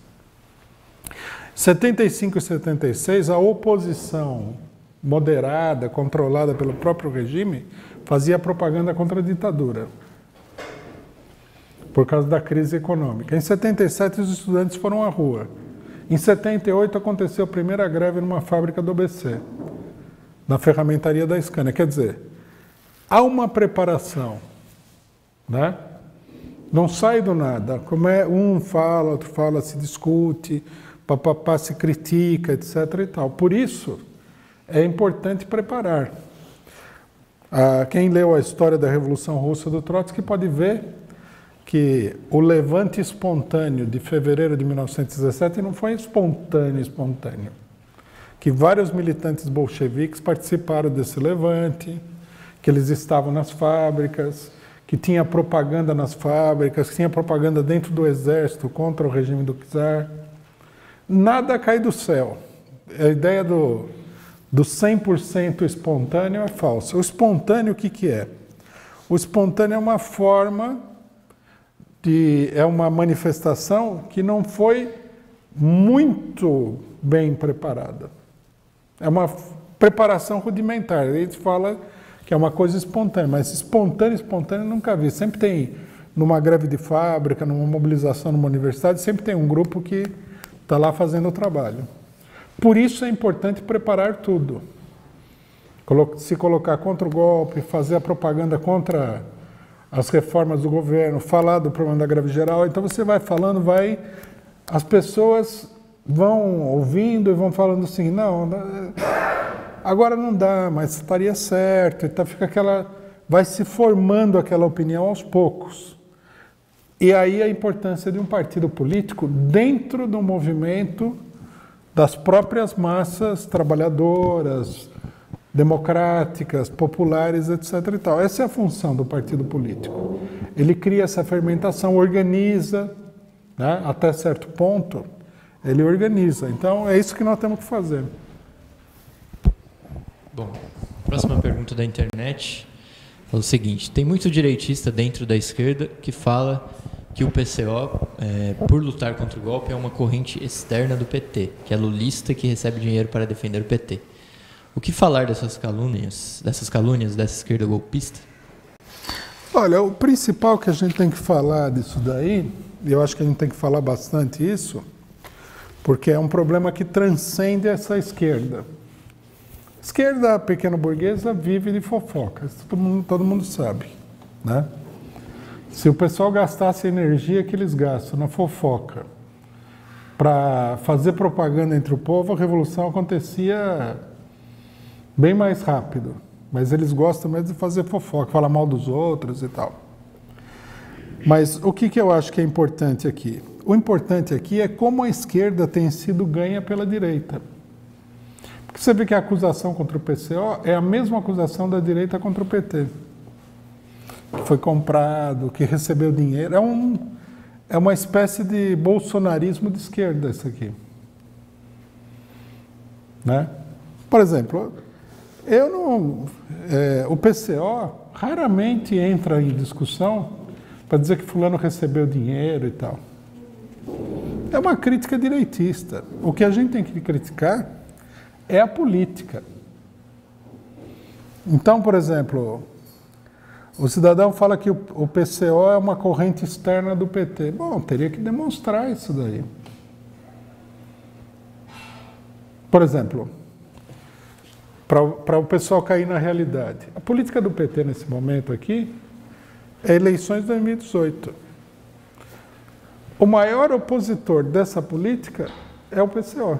75 e 76, a oposição moderada, controlada pelo próprio regime, fazia propaganda contra a ditadura, por causa da crise econômica. Em 77, os estudantes foram à rua. Em 78, aconteceu a primeira greve numa fábrica do ABC, na ferramentaria da Scania. Quer dizer, há uma preparação, né? Não sai do nada. Como um fala, outro fala, se discute, papapá, se critica, etc. e tal. Por isso, é importante preparar. Quem leu a história da Revolução Russa do Trotsky pode ver que o levante espontâneo de fevereiro de 1917 não foi espontâneo. Que vários militantes bolcheviques participaram desse levante, que eles estavam nas fábricas, que tinha propaganda nas fábricas, que tinha propaganda dentro do exército contra o regime do czar. Nada cai do céu. A ideia do 100% espontâneo é falsa. O espontâneo, o que é? O espontâneo é uma forma é uma manifestação que não foi muito bem preparada. É uma preparação rudimentar. A gente fala que é uma coisa espontânea, mas espontâneo nunca vi. Sempre tem, numa greve de fábrica, numa mobilização numa universidade, sempre tem um grupo que está lá fazendo o trabalho. Por isso é importante preparar tudo. Se colocar contra o golpe, fazer a propaganda contra as reformas do governo, falar do problema da greve geral. Então você vai falando, as pessoas vão ouvindo e vão falando assim, não, agora não dá, mas estaria certo. Então vai se formando aquela opinião aos poucos. E aí a importância de um partido político dentro do movimento das próprias massas trabalhadoras, democráticas, populares, etc. e tal. Essa é a função do partido político. Ele cria essa fermentação, organiza, né? Até certo ponto, ele organiza. Então, é isso que nós temos que fazer. Bom, próxima pergunta da internet é o seguinte: tem muito direitista dentro da esquerda que fala que o PCO, por lutar contra o golpe, é uma corrente externa do PT, que é lulista que recebe dinheiro para defender o PT. O que falar dessas calúnias dessa esquerda golpista? Olha, o principal que a gente tem que falar disso daí, e eu acho que a gente tem que falar bastante isso, porque é um problema que transcende essa esquerda. A esquerda pequeno-burguesa vive de fofocas, todo mundo sabe, né? Se o pessoal gastasse a energia que eles gastam na fofoca para fazer propaganda entre o povo, a revolução acontecia bem mais rápido. Mas eles gostam mesmo de fazer fofoca, falar mal dos outros e tal. Mas o que eu acho que é importante aqui? O importante aqui é como a esquerda tem sido ganha pela direita. Porque você vê que a acusação contra o PCO é a mesma acusação da direita contra o PT. Que foi comprado, que recebeu dinheiro. É uma espécie de bolsonarismo de esquerda isso aqui. Né? Por exemplo, o PCO raramente entra em discussão para dizer que fulano recebeu dinheiro e tal. É uma crítica direitista. O que a gente tem que criticar é a política. Então, por exemplo, o cidadão fala que o PCO é uma corrente externa do PT. Bom, teria que demonstrar isso daí. Por exemplo, para o pessoal cair na realidade. A política do PT nesse momento aqui é eleições de 2018. O maior opositor dessa política é o PCO.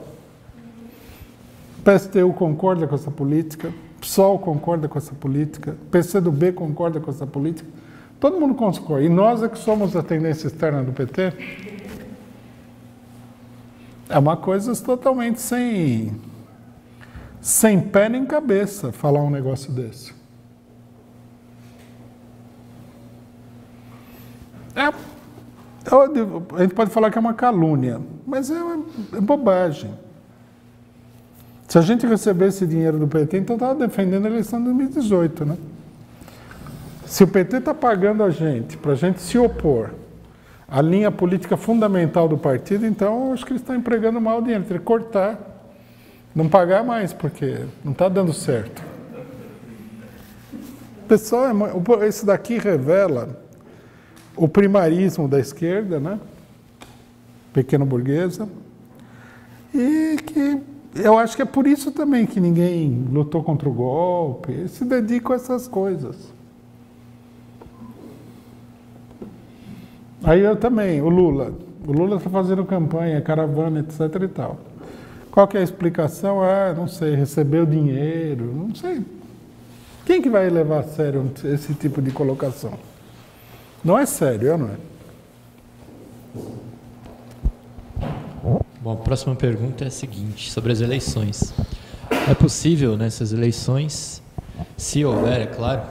O PSTU concorda com essa política, o PSOL concorda com essa política, o PCdoB concorda com essa política. Todo mundo concorda. E nós é que somos a tendência externa do PT. É uma coisa totalmente sem pé nem cabeça falar um negócio desse. A gente pode falar que é uma calúnia, mas é bobagem. Se a gente recebesse dinheiro do PT, então estava defendendo a eleição de 2018, né? Se o PT está pagando a gente para a gente se opor à linha política fundamental do partido, então eu acho que eles estão empregando mal o dinheiro, tem que cortar, não pagar mais, porque não está dando certo. Pessoal, esse daqui revela o primarismo da esquerda, né? Pequeno-burguesa, e que eu acho que é por isso também que ninguém lutou contra o golpe, eles se dedicam a essas coisas. Aí eu também, o Lula está fazendo campanha, caravana, etc e tal. Qual que é a explicação? Não sei, recebeu dinheiro, não sei. Quem que vai levar a sério esse tipo de colocação? Não é sério, não é? Bom, a próxima pergunta é a seguinte, sobre as eleições. É possível, nessas eleições, se houver, é claro,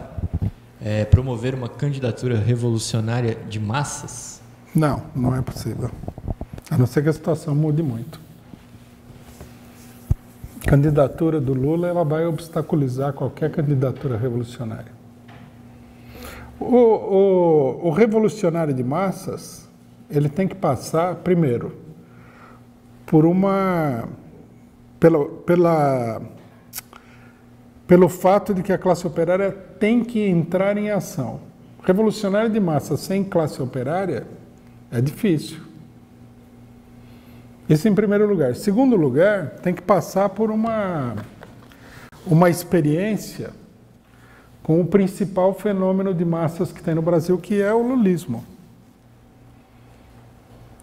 promover uma candidatura revolucionária de massas? Não, não é possível. A não ser que a situação mude muito. candidatura do Lula ela vai obstaculizar qualquer candidatura revolucionária. O revolucionário de massas, ele tem que passar, primeiro, por pelo fato de que a classe operária tem que entrar em ação. Revolucionário de massa sem classe operária é difícil. Isso em primeiro lugar. Segundo lugar, tem que passar por uma experiência com o principal fenômeno de massas que tem no Brasil, que é o lulismo.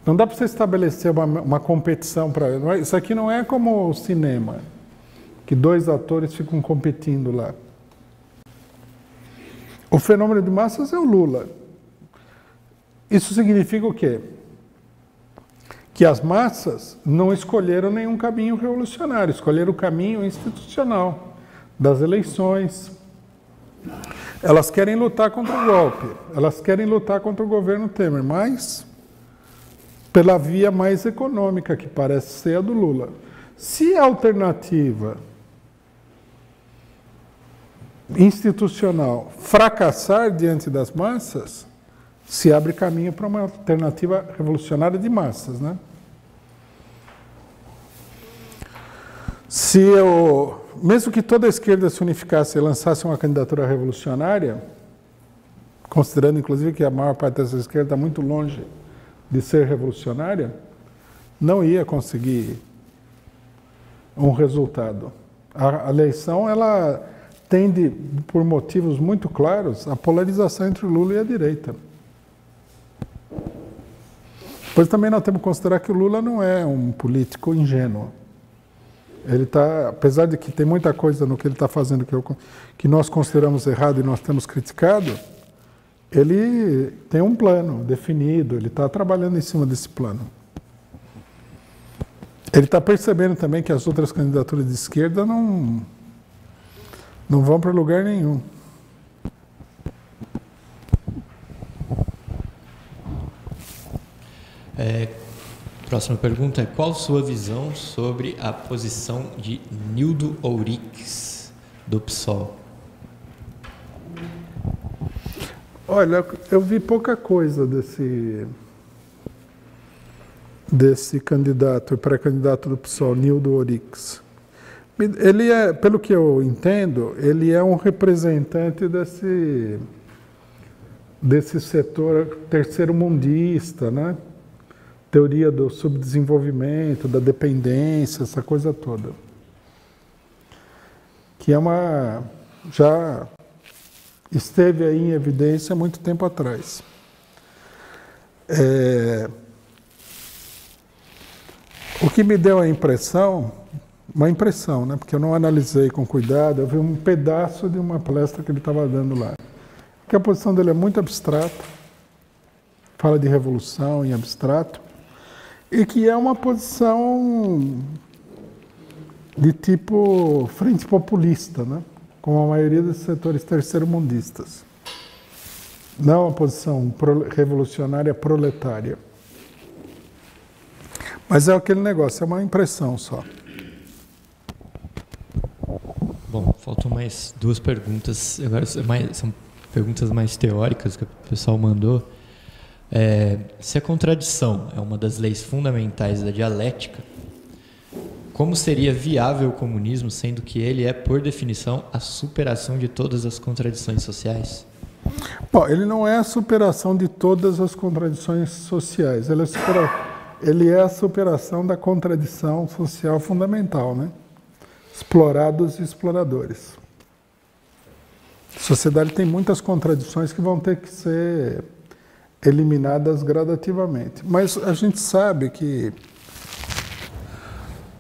Não dá para você estabelecer uma competição para... Isso aqui não é como o cinema, que dois atores ficam competindo lá. O fenômeno de massas é o Lula. Isso significa o quê? Que as massas não escolheram nenhum caminho revolucionário, escolheram o caminho institucional das eleições. Elas querem lutar contra o golpe, elas querem lutar contra o governo Temer, mas pela via mais econômica, que parece ser a do Lula. Se a alternativa institucional fracassar diante das massas, se abre caminho para uma alternativa revolucionária de massas, né? Mesmo que toda a esquerda se unificasse e lançasse uma candidatura revolucionária, considerando inclusive que a maior parte dessa esquerda está muito longe de ser revolucionária, não ia conseguir um resultado. A eleição, ela tende, por motivos muito claros, a polarização entre o Lula e a direita. Pois também nós temos que considerar que o Lula não é um político ingênuo. Ele está, apesar de que tem muita coisa no que ele está fazendo que nós consideramos errado e nós temos criticado, ele tem um plano definido, ele está trabalhando em cima desse plano. Ele está percebendo também que as outras candidaturas de esquerda não vão para lugar nenhum. Próxima pergunta é: qual sua visão sobre a posição de Nildo Ourix, do PSOL? Olha, eu vi pouca coisa desse candidato, pré-candidato do PSOL, Nildo Ourix. Ele é, pelo que eu entendo, ele é um representante desse setor terceiro-mundista, né? Teoria do subdesenvolvimento, da dependência, essa coisa toda. Que é já esteve aí em evidência há muito tempo atrás. O que me deu a impressão, uma impressão, né? Porque eu não analisei com cuidado, eu vi um pedaço de uma palestra que ele estava dando lá. Que a posição dele é muito abstrata, fala de revolução em abstrato, e que é uma posição de tipo frente populista, né? Como a maioria dos setores terceiro-mundistas. Não uma posição revolucionária proletária. Mas é aquele negócio, é uma impressão só. Bom, faltam mais duas perguntas. Agora são perguntas mais teóricas que o pessoal mandou. Se a contradição é uma das leis fundamentais da dialética, como seria viável o comunismo, sendo que ele é, por definição, a superação de todas as contradições sociais? Bom, ele não é a superação de todas as contradições sociais. Ele é a superação da contradição social fundamental, né? Explorados e exploradores. A sociedade tem muitas contradições que vão ter que ser eliminadas gradativamente. Mas a gente sabe que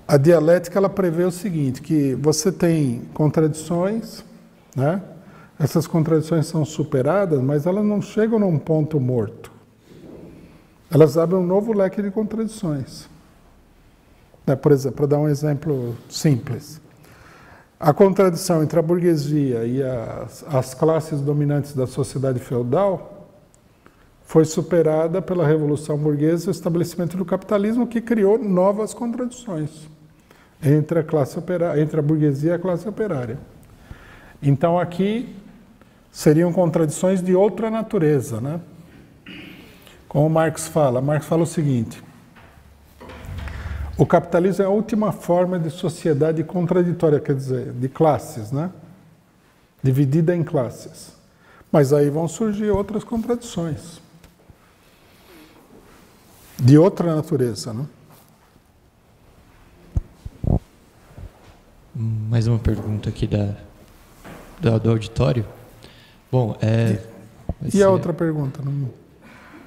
a dialética ela prevê o seguinte, que você tem contradições, né? Essas contradições são superadas, mas elas não chegam num ponto morto. Elas abrem um novo leque de contradições. Por exemplo, para dar um exemplo simples, a contradição entre a burguesia e as classes dominantes da sociedade feudal foi superada pela Revolução Burguesa e o estabelecimento do capitalismo, que criou novas contradições. entre a classe operária, entre a burguesia e a classe operária. Então aqui seriam contradições de outra natureza, né? Como Marx fala o seguinte: o capitalismo é a última forma de sociedade contraditória, quer dizer, de classes, né? Dividida em classes. Mas aí vão surgir outras contradições de outra natureza, né? Mais uma pergunta aqui do auditório. Bom, E a outra pergunta?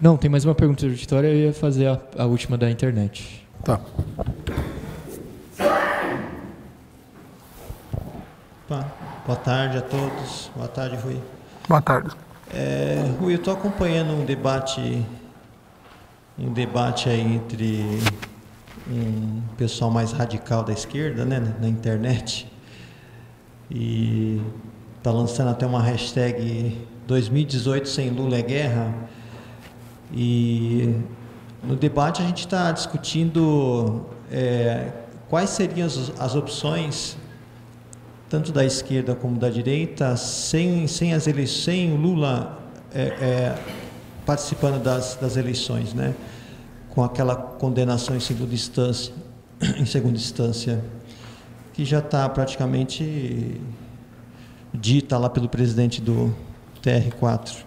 Não, tem mais uma pergunta do auditório, eu ia fazer a última da internet. Tá. Boa tarde a todos. Boa tarde, Rui. Boa tarde. Rui, eu estou acompanhando um debate aí entre um pessoal mais radical da esquerda, né, na internet, e está lançando até uma hashtag 2018 sem Lula é guerra. E no debate a gente está discutindo quais seriam as opções, tanto da esquerda como da direita, sem as eleições, sem o Lula participando das eleições, né? Com aquela condenação em segunda instância, que já está praticamente dita lá pelo presidente do TR4.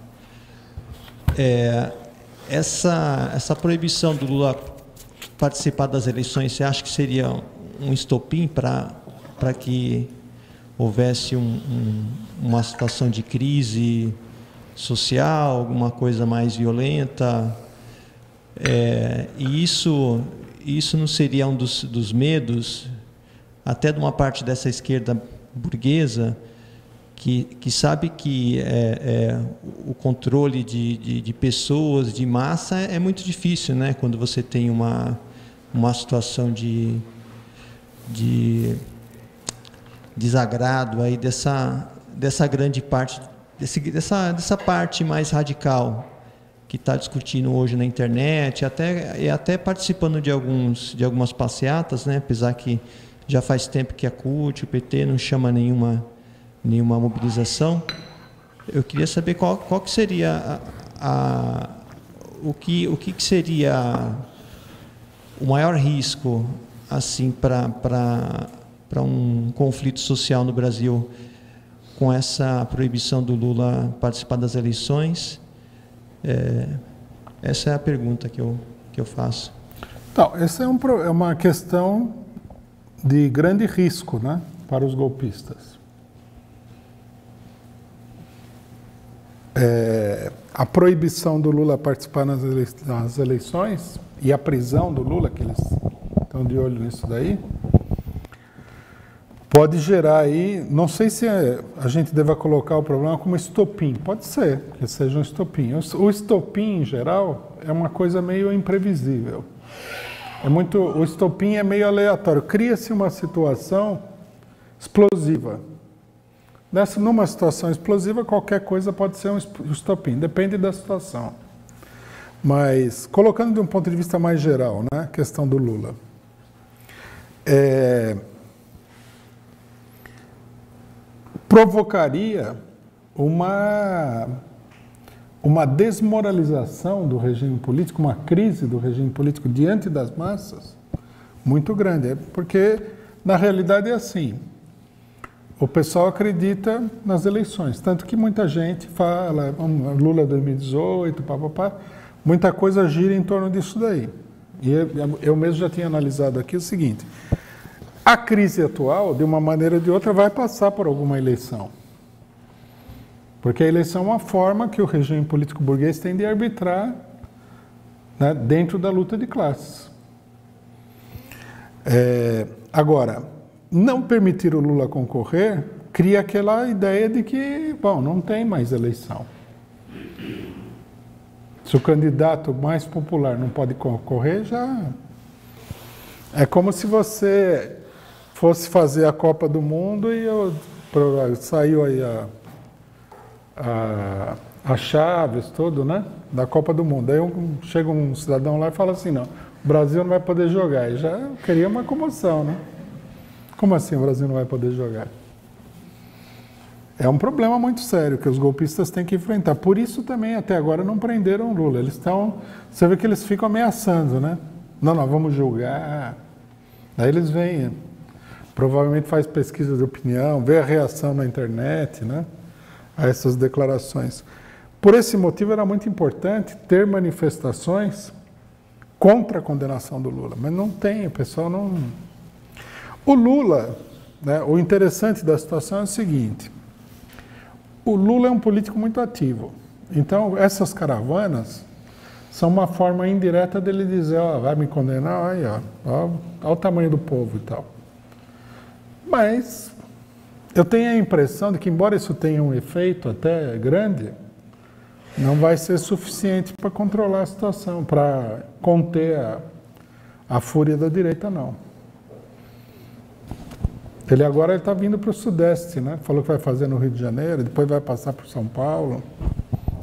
Essa proibição do Lula participar das eleições, você acha que seria um estopim para que houvesse uma situação de crise social, alguma coisa mais violenta? E isso não seria um dos medos, até de uma parte dessa esquerda burguesa, que sabe que o controle de pessoas, de massa, é muito difícil, né? Quando você tem uma situação de desagrado aí dessa grande parte, dessa parte mais radical que está discutindo hoje na internet, até participando de algumas passeatas, né? Apesar que já faz tempo que a CUT, o PT não chama nenhuma mobilização. Eu queria saber qual que seria o que seria o maior risco assim para um conflito social no Brasil com essa proibição do Lula participar das eleições. Essa é a pergunta que eu faço. Então, essa é uma questão de grande risco, né, para os golpistas. A proibição do Lula participar nas eleições e a prisão do Lula, que eles estão de olho nisso daí, pode gerar aí, não sei se a gente deva colocar o problema como estopim, pode ser que seja um estopim. O estopim, em geral, é uma coisa meio imprevisível. O estopim é meio aleatório, cria-se uma situação explosiva. Numa situação explosiva, qualquer coisa pode ser um estopim, depende da situação. Mas, colocando de um ponto de vista mais geral, né, a questão do Lula, provocaria uma desmoralização do regime político, uma crise do regime político diante das massas muito grande. Porque, na realidade, é assim. O pessoal acredita nas eleições, tanto que muita gente fala Lula 2018, muita coisa gira em torno disso daí. E eu mesmo já tinha analisado aqui o seguinte: a crise atual, de uma maneira ou de outra, vai passar por alguma eleição. Porque a eleição é uma forma que o regime político burguês tem de arbitrar, né, dentro da luta de classes. Agora, não permitir o Lula concorrer cria aquela ideia de que, bom, não tem mais eleição. Se o candidato mais popular não pode concorrer, já... É como se você fosse fazer a Copa do Mundo e saiu aí a chaves, tudo, né? Da Copa do Mundo. Aí chega um cidadão lá e fala assim, não, o Brasil não vai poder jogar. E já cria uma comoção, né? Como assim o Brasil não vai poder jogar? É um problema muito sério que os golpistas têm que enfrentar. Por isso também, até agora, não prenderam o Lula. Eles estão... Você vê que eles ficam ameaçando, né? Não, nós vamos julgar. Daí eles vêm, provavelmente faz pesquisa de opinião, vê a reação na internet, né? A essas declarações. Por esse motivo, era muito importante ter manifestações contra a condenação do Lula. Mas não tem, o pessoal não... O Lula, né, o interessante da situação é o seguinte... O Lula é um político muito ativo. Então, essas caravanas são uma forma indireta dele dizer, ó, vai me condenar, aí, ó o tamanho do povo e tal. Mas eu tenho a impressão de que, embora isso tenha um efeito até grande, não vai ser suficiente para controlar a situação, para conter a fúria da direita, não. Ele agora está vindo para o Sudeste, né? Falou que vai fazer no Rio de Janeiro, depois vai passar por São Paulo.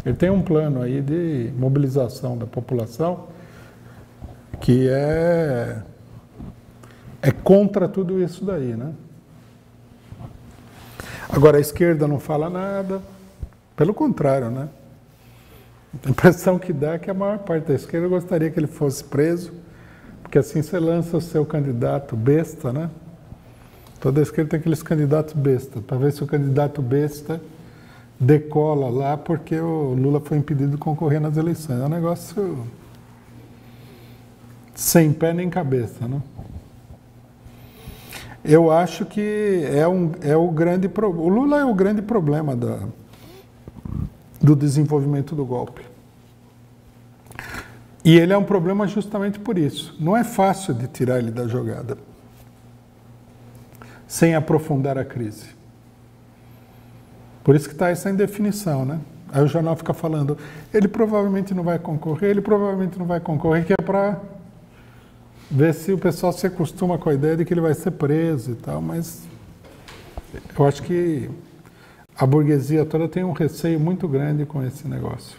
Ele tem um plano aí de mobilização da população que é contra tudo isso daí, né? Agora, a esquerda não fala nada, pelo contrário, né? A impressão que dá é que a maior parte da esquerda gostaria que ele fosse preso, porque assim você lança o seu candidato besta, né? Toda a esquerda tem aqueles candidatos besta, para ver se o candidato besta decola lá porque o Lula foi impedido de concorrer nas eleições. É um negócio sem pé nem cabeça, né? Eu acho que o Lula é o grande problema do desenvolvimento do golpe. E ele é um problema justamente por isso. Não é fácil de tirar ele da jogada sem aprofundar a crise. Por isso que está essa indefinição, né? Aí o jornal fica falando, ele provavelmente não vai concorrer, que é para ver se o pessoal se acostuma com a ideia de que ele vai ser preso e tal, mas eu acho que a burguesia toda tem um receio muito grande com esse negócio.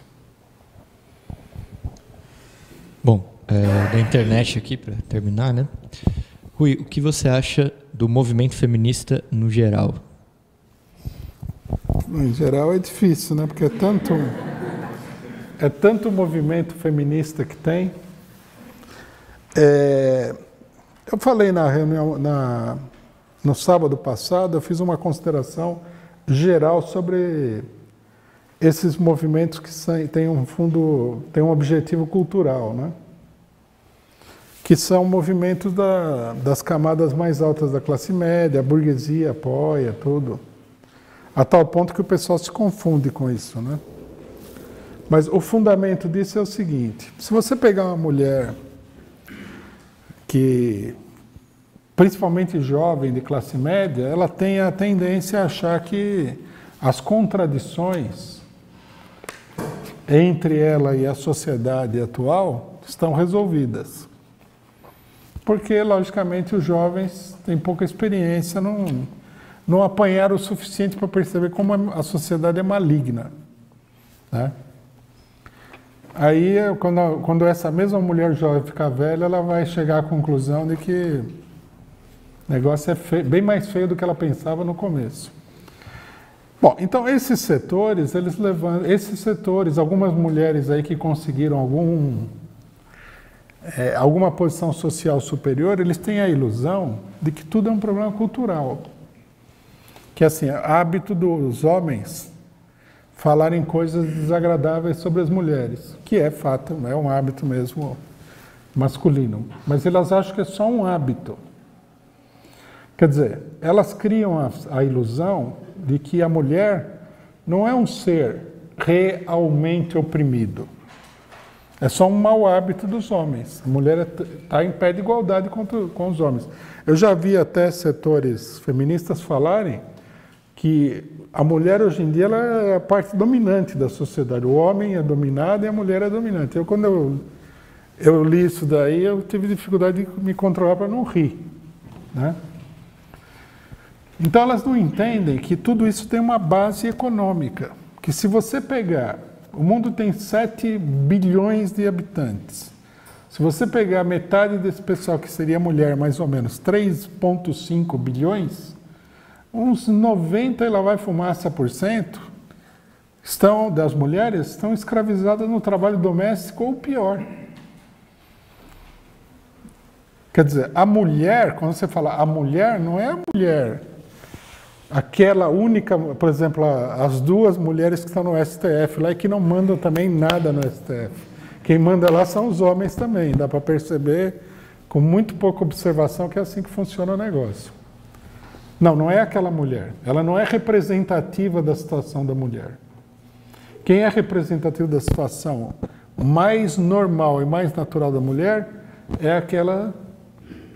Bom, da internet aqui, para terminar, né? Rui, o que você acha do movimento feminista no geral? Em geral é difícil, né? Porque é tanto movimento feminista que tem. Eu falei na reunião, no sábado passado, eu fiz uma consideração geral sobre esses movimentos que têm um objetivo cultural, né? Que são movimentos das camadas mais altas da classe média, a burguesia apoia, tudo. A tal ponto que o pessoal se confunde com isso, né? Mas o fundamento disso é o seguinte, se você pegar uma mulher que, principalmente jovem, de classe média, ela tem a tendência a achar que as contradições entre ela e a sociedade atual estão resolvidas. Porque, logicamente, os jovens têm pouca experiência, não apanharam o suficiente para perceber como a sociedade é maligna, né? Aí, quando essa mesma mulher jovem ficar velha, ela vai chegar à conclusão de que o negócio é bem mais feio do que ela pensava no começo. Bom, então esses setores, algumas mulheres aí que conseguiram alguma posição social superior, eles têm a ilusão de que tudo é um problema cultural. Que assim, hábito dos homens falarem coisas desagradáveis sobre as mulheres, que é fato, é um hábito mesmo masculino. Mas elas acham que é só um hábito. Quer dizer, elas criam a ilusão de que a mulher não é um ser realmente oprimido. É só um mau hábito dos homens. A mulher está em pé de igualdade com os homens. Eu já vi até setores feministas falarem que a mulher hoje em dia ela é a parte dominante da sociedade. O homem é dominado e a mulher é dominante. Quando eu li isso daí, eu tive dificuldade de me controlar para não rir, né? Então elas não entendem que tudo isso tem uma base econômica. Que se você pegar, o mundo tem 7 bilhões de habitantes. Se você pegar metade desse pessoal, que seria mulher, mais ou menos 3,5 bilhões, uns 90 e lá vai fumaça por cento das mulheres estão escravizadas no trabalho doméstico ou pior. Quer dizer, a mulher, quando você fala a mulher, não é a mulher, aquela única, por exemplo, as duas mulheres que estão no STF lá e que não mandam também nada no STF. Quem manda lá são os homens também, dá para perceber com muito pouca observação que é assim que funciona o negócio. Não, não é aquela mulher, ela não é representativa da situação da mulher. Quem é representativo da situação mais normal e mais natural da mulher é aquela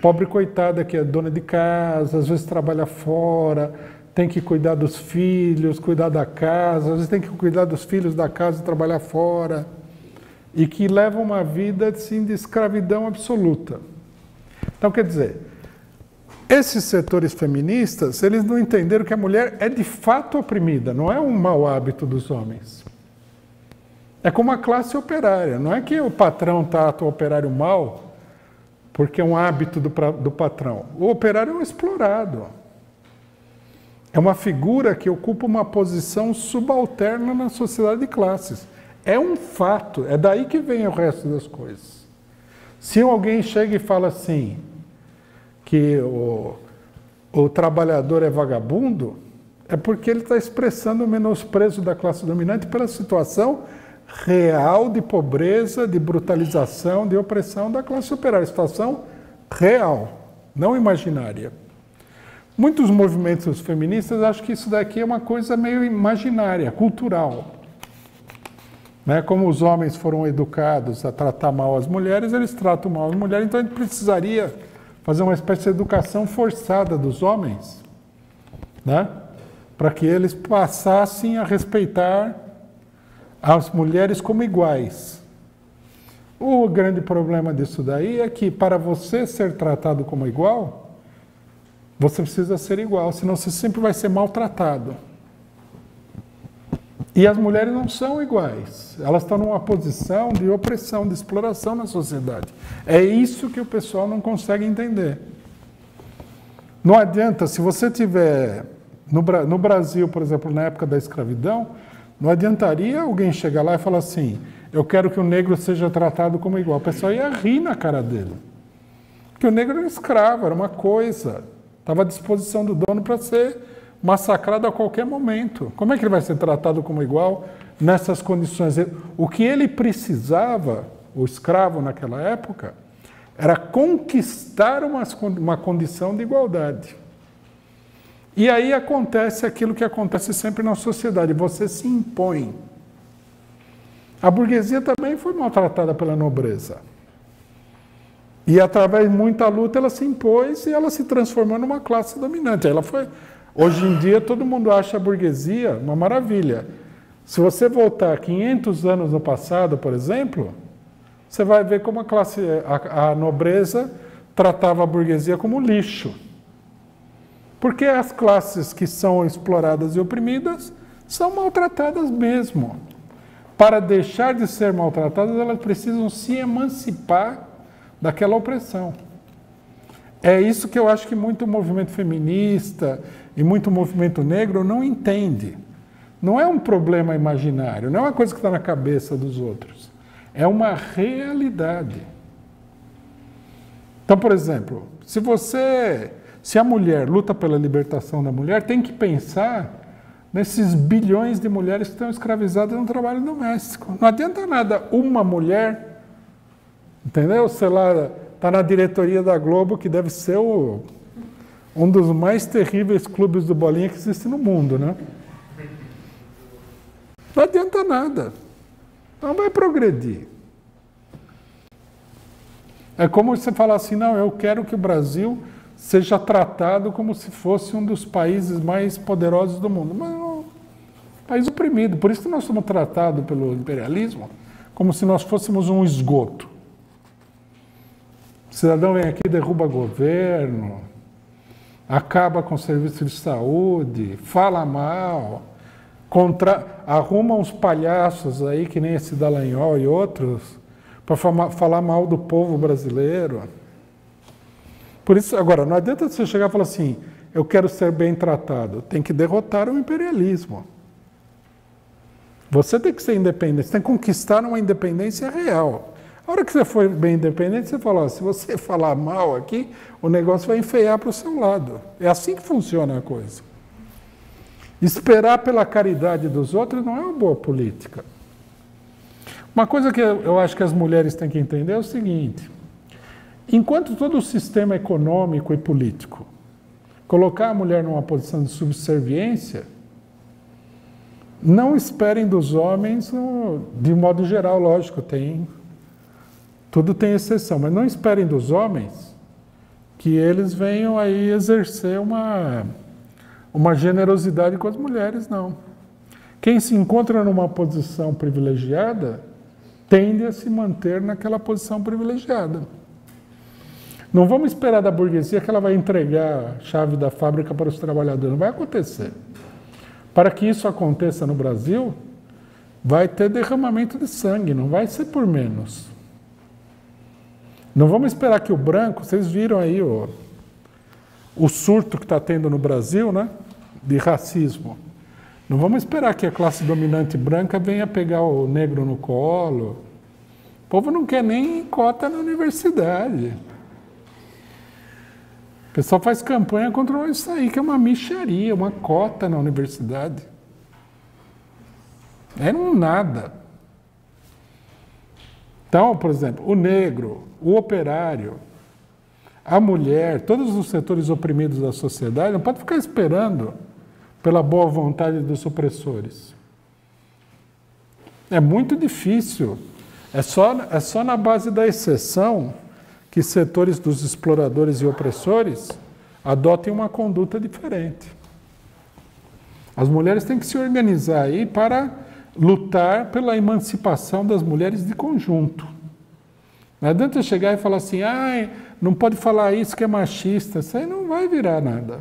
pobre coitada que é dona de casa, às vezes trabalha fora, tem que cuidar dos filhos, cuidar da casa, às vezes tem que cuidar dos filhos da casa e trabalhar fora, e que leva uma vida assim, de escravidão absoluta. Então, quer dizer, esses setores feministas, eles não entenderam que a mulher é de fato oprimida, não é um mau hábito dos homens. É como a classe operária, não é que o patrão trata o operário mal, porque é um hábito do patrão. O operário é um explorado. É uma figura que ocupa uma posição subalterna na sociedade de classes. É um fato, é daí que vem o resto das coisas. Se alguém chega e fala assim, que o trabalhador é vagabundo, é porque ele está expressando o menosprezo da classe dominante pela situação real de pobreza, de brutalização, de opressão da classe operária. Situação real, não imaginária. Muitos movimentos feministas acham que isso daqui é uma coisa meio imaginária, cultural. Né? Como os homens foram educados a tratar mal as mulheres, eles tratam mal as mulheres, então a gente precisaria fazer uma espécie de educação forçada dos homens, né? Para que eles passassem a respeitar as mulheres como iguais. O grande problema disso daí é que para você ser tratado como igual, você precisa ser igual, senão você sempre vai ser maltratado. E as mulheres não são iguais, elas estão numa posição de opressão, de exploração na sociedade. É isso que o pessoal não consegue entender. Não adianta, se você tiver, no Brasil, por exemplo, na época da escravidão, não adiantaria alguém chegar lá e falar assim, eu quero que o negro seja tratado como igual. O pessoal ia rir na cara dele. Porque o negro era escravo, era uma coisa, estava à disposição do dono para ser massacrado a qualquer momento. Como é que ele vai ser tratado como igual nessas condições? O que ele precisava, o escravo naquela época, era conquistar uma condição de igualdade. E aí acontece aquilo que acontece sempre na sociedade, você se impõe. A burguesia também foi maltratada pela nobreza. E através de muita luta ela se impôs e ela se transformou numa classe dominante. Hoje em dia todo mundo acha a burguesia uma maravilha. Se você voltar 500 anos no passado, por exemplo, você vai ver como a nobreza tratava a burguesia como lixo. Porque as classes que são exploradas e oprimidas são maltratadas mesmo. Para deixar de ser maltratadas, elas precisam se emancipar daquela opressão. É isso que eu acho que muito movimento feminista e muito movimento negro não entende. Não é um problema imaginário, não é uma coisa que está na cabeça dos outros. É uma realidade. Então, por exemplo, se a mulher luta pela libertação da mulher, tem que pensar nesses bilhões de mulheres que estão escravizadas no trabalho doméstico. Não adianta nada uma mulher, entendeu? Sei lá, está na diretoria da Globo, que deve ser um dos mais terríveis clubes do bolinha que existe no mundo, né? Não adianta nada. Não vai progredir. É como você falar assim, não, eu quero que o Brasil seja tratado como se fosse um dos países mais poderosos do mundo. Mas é um país oprimido. Por isso que nós somos tratados pelo imperialismo como se nós fôssemos um esgoto. O cidadão vem aqui, derruba governo, acaba com o serviço de saúde, fala mal, arruma uns palhaços aí, que nem esse Dallagnol e outros, para falar mal do povo brasileiro. Por isso, agora, não adianta você chegar e falar assim, eu quero ser bem tratado. Tem que derrotar o imperialismo. Você tem que ser independente, você tem que conquistar uma independência real. A hora que você for bem independente, você fala, ó, se você falar mal aqui, o negócio vai enfeiar para o seu lado. É assim que funciona a coisa. Esperar pela caridade dos outros não é uma boa política. Uma coisa que eu acho que as mulheres têm que entender é o seguinte, enquanto todo o sistema econômico e político colocar a mulher numa posição de subserviência, não esperem dos homens, de modo geral, lógico, tudo tem exceção, mas não esperem dos homens que eles venham aí exercer uma generosidade com as mulheres, não. Quem se encontra numa posição privilegiada tende a se manter naquela posição privilegiada. Não vamos esperar da burguesia que ela vai entregar a chave da fábrica para os trabalhadores, não vai acontecer. Para que isso aconteça no Brasil, vai ter derramamento de sangue, não vai ser por menos. Não vamos esperar que o branco, vocês viram aí o surto que está tendo no Brasil, né, de racismo. Não vamos esperar que a classe dominante branca venha pegar o negro no colo. O povo não quer nem cota na universidade. O pessoal faz campanha contra isso aí, que é uma mixaria, uma cota na universidade. É um nada. Então, por exemplo, o negro, o operário, a mulher, todos os setores oprimidos da sociedade, não pode ficar esperando pela boa vontade dos opressores. É muito difícil. É só na base da exceção que setores dos exploradores e opressores adotem uma conduta diferente. As mulheres têm que se organizar aí para lutar pela emancipação das mulheres de conjunto. Não adianta chegar e falar assim, não pode falar isso que é machista, isso aí não vai virar nada.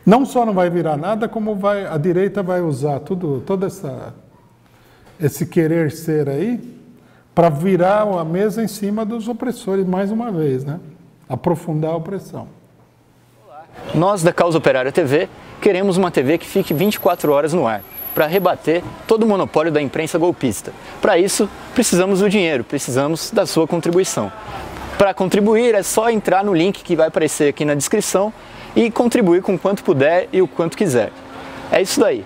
Não só não vai virar nada, como a direita vai usar todo esse querer ser aí para virar a mesa em cima dos opressores, mais uma vez, né? Aprofundar a opressão. Nós, da Causa Operária TV, queremos uma TV que fique 24 horas no ar, para rebater todo o monopólio da imprensa golpista. Para isso, precisamos do dinheiro, precisamos da sua contribuição. Para contribuir, é só entrar no link que vai aparecer aqui na descrição e contribuir com o quanto puder e o quanto quiser. É isso daí.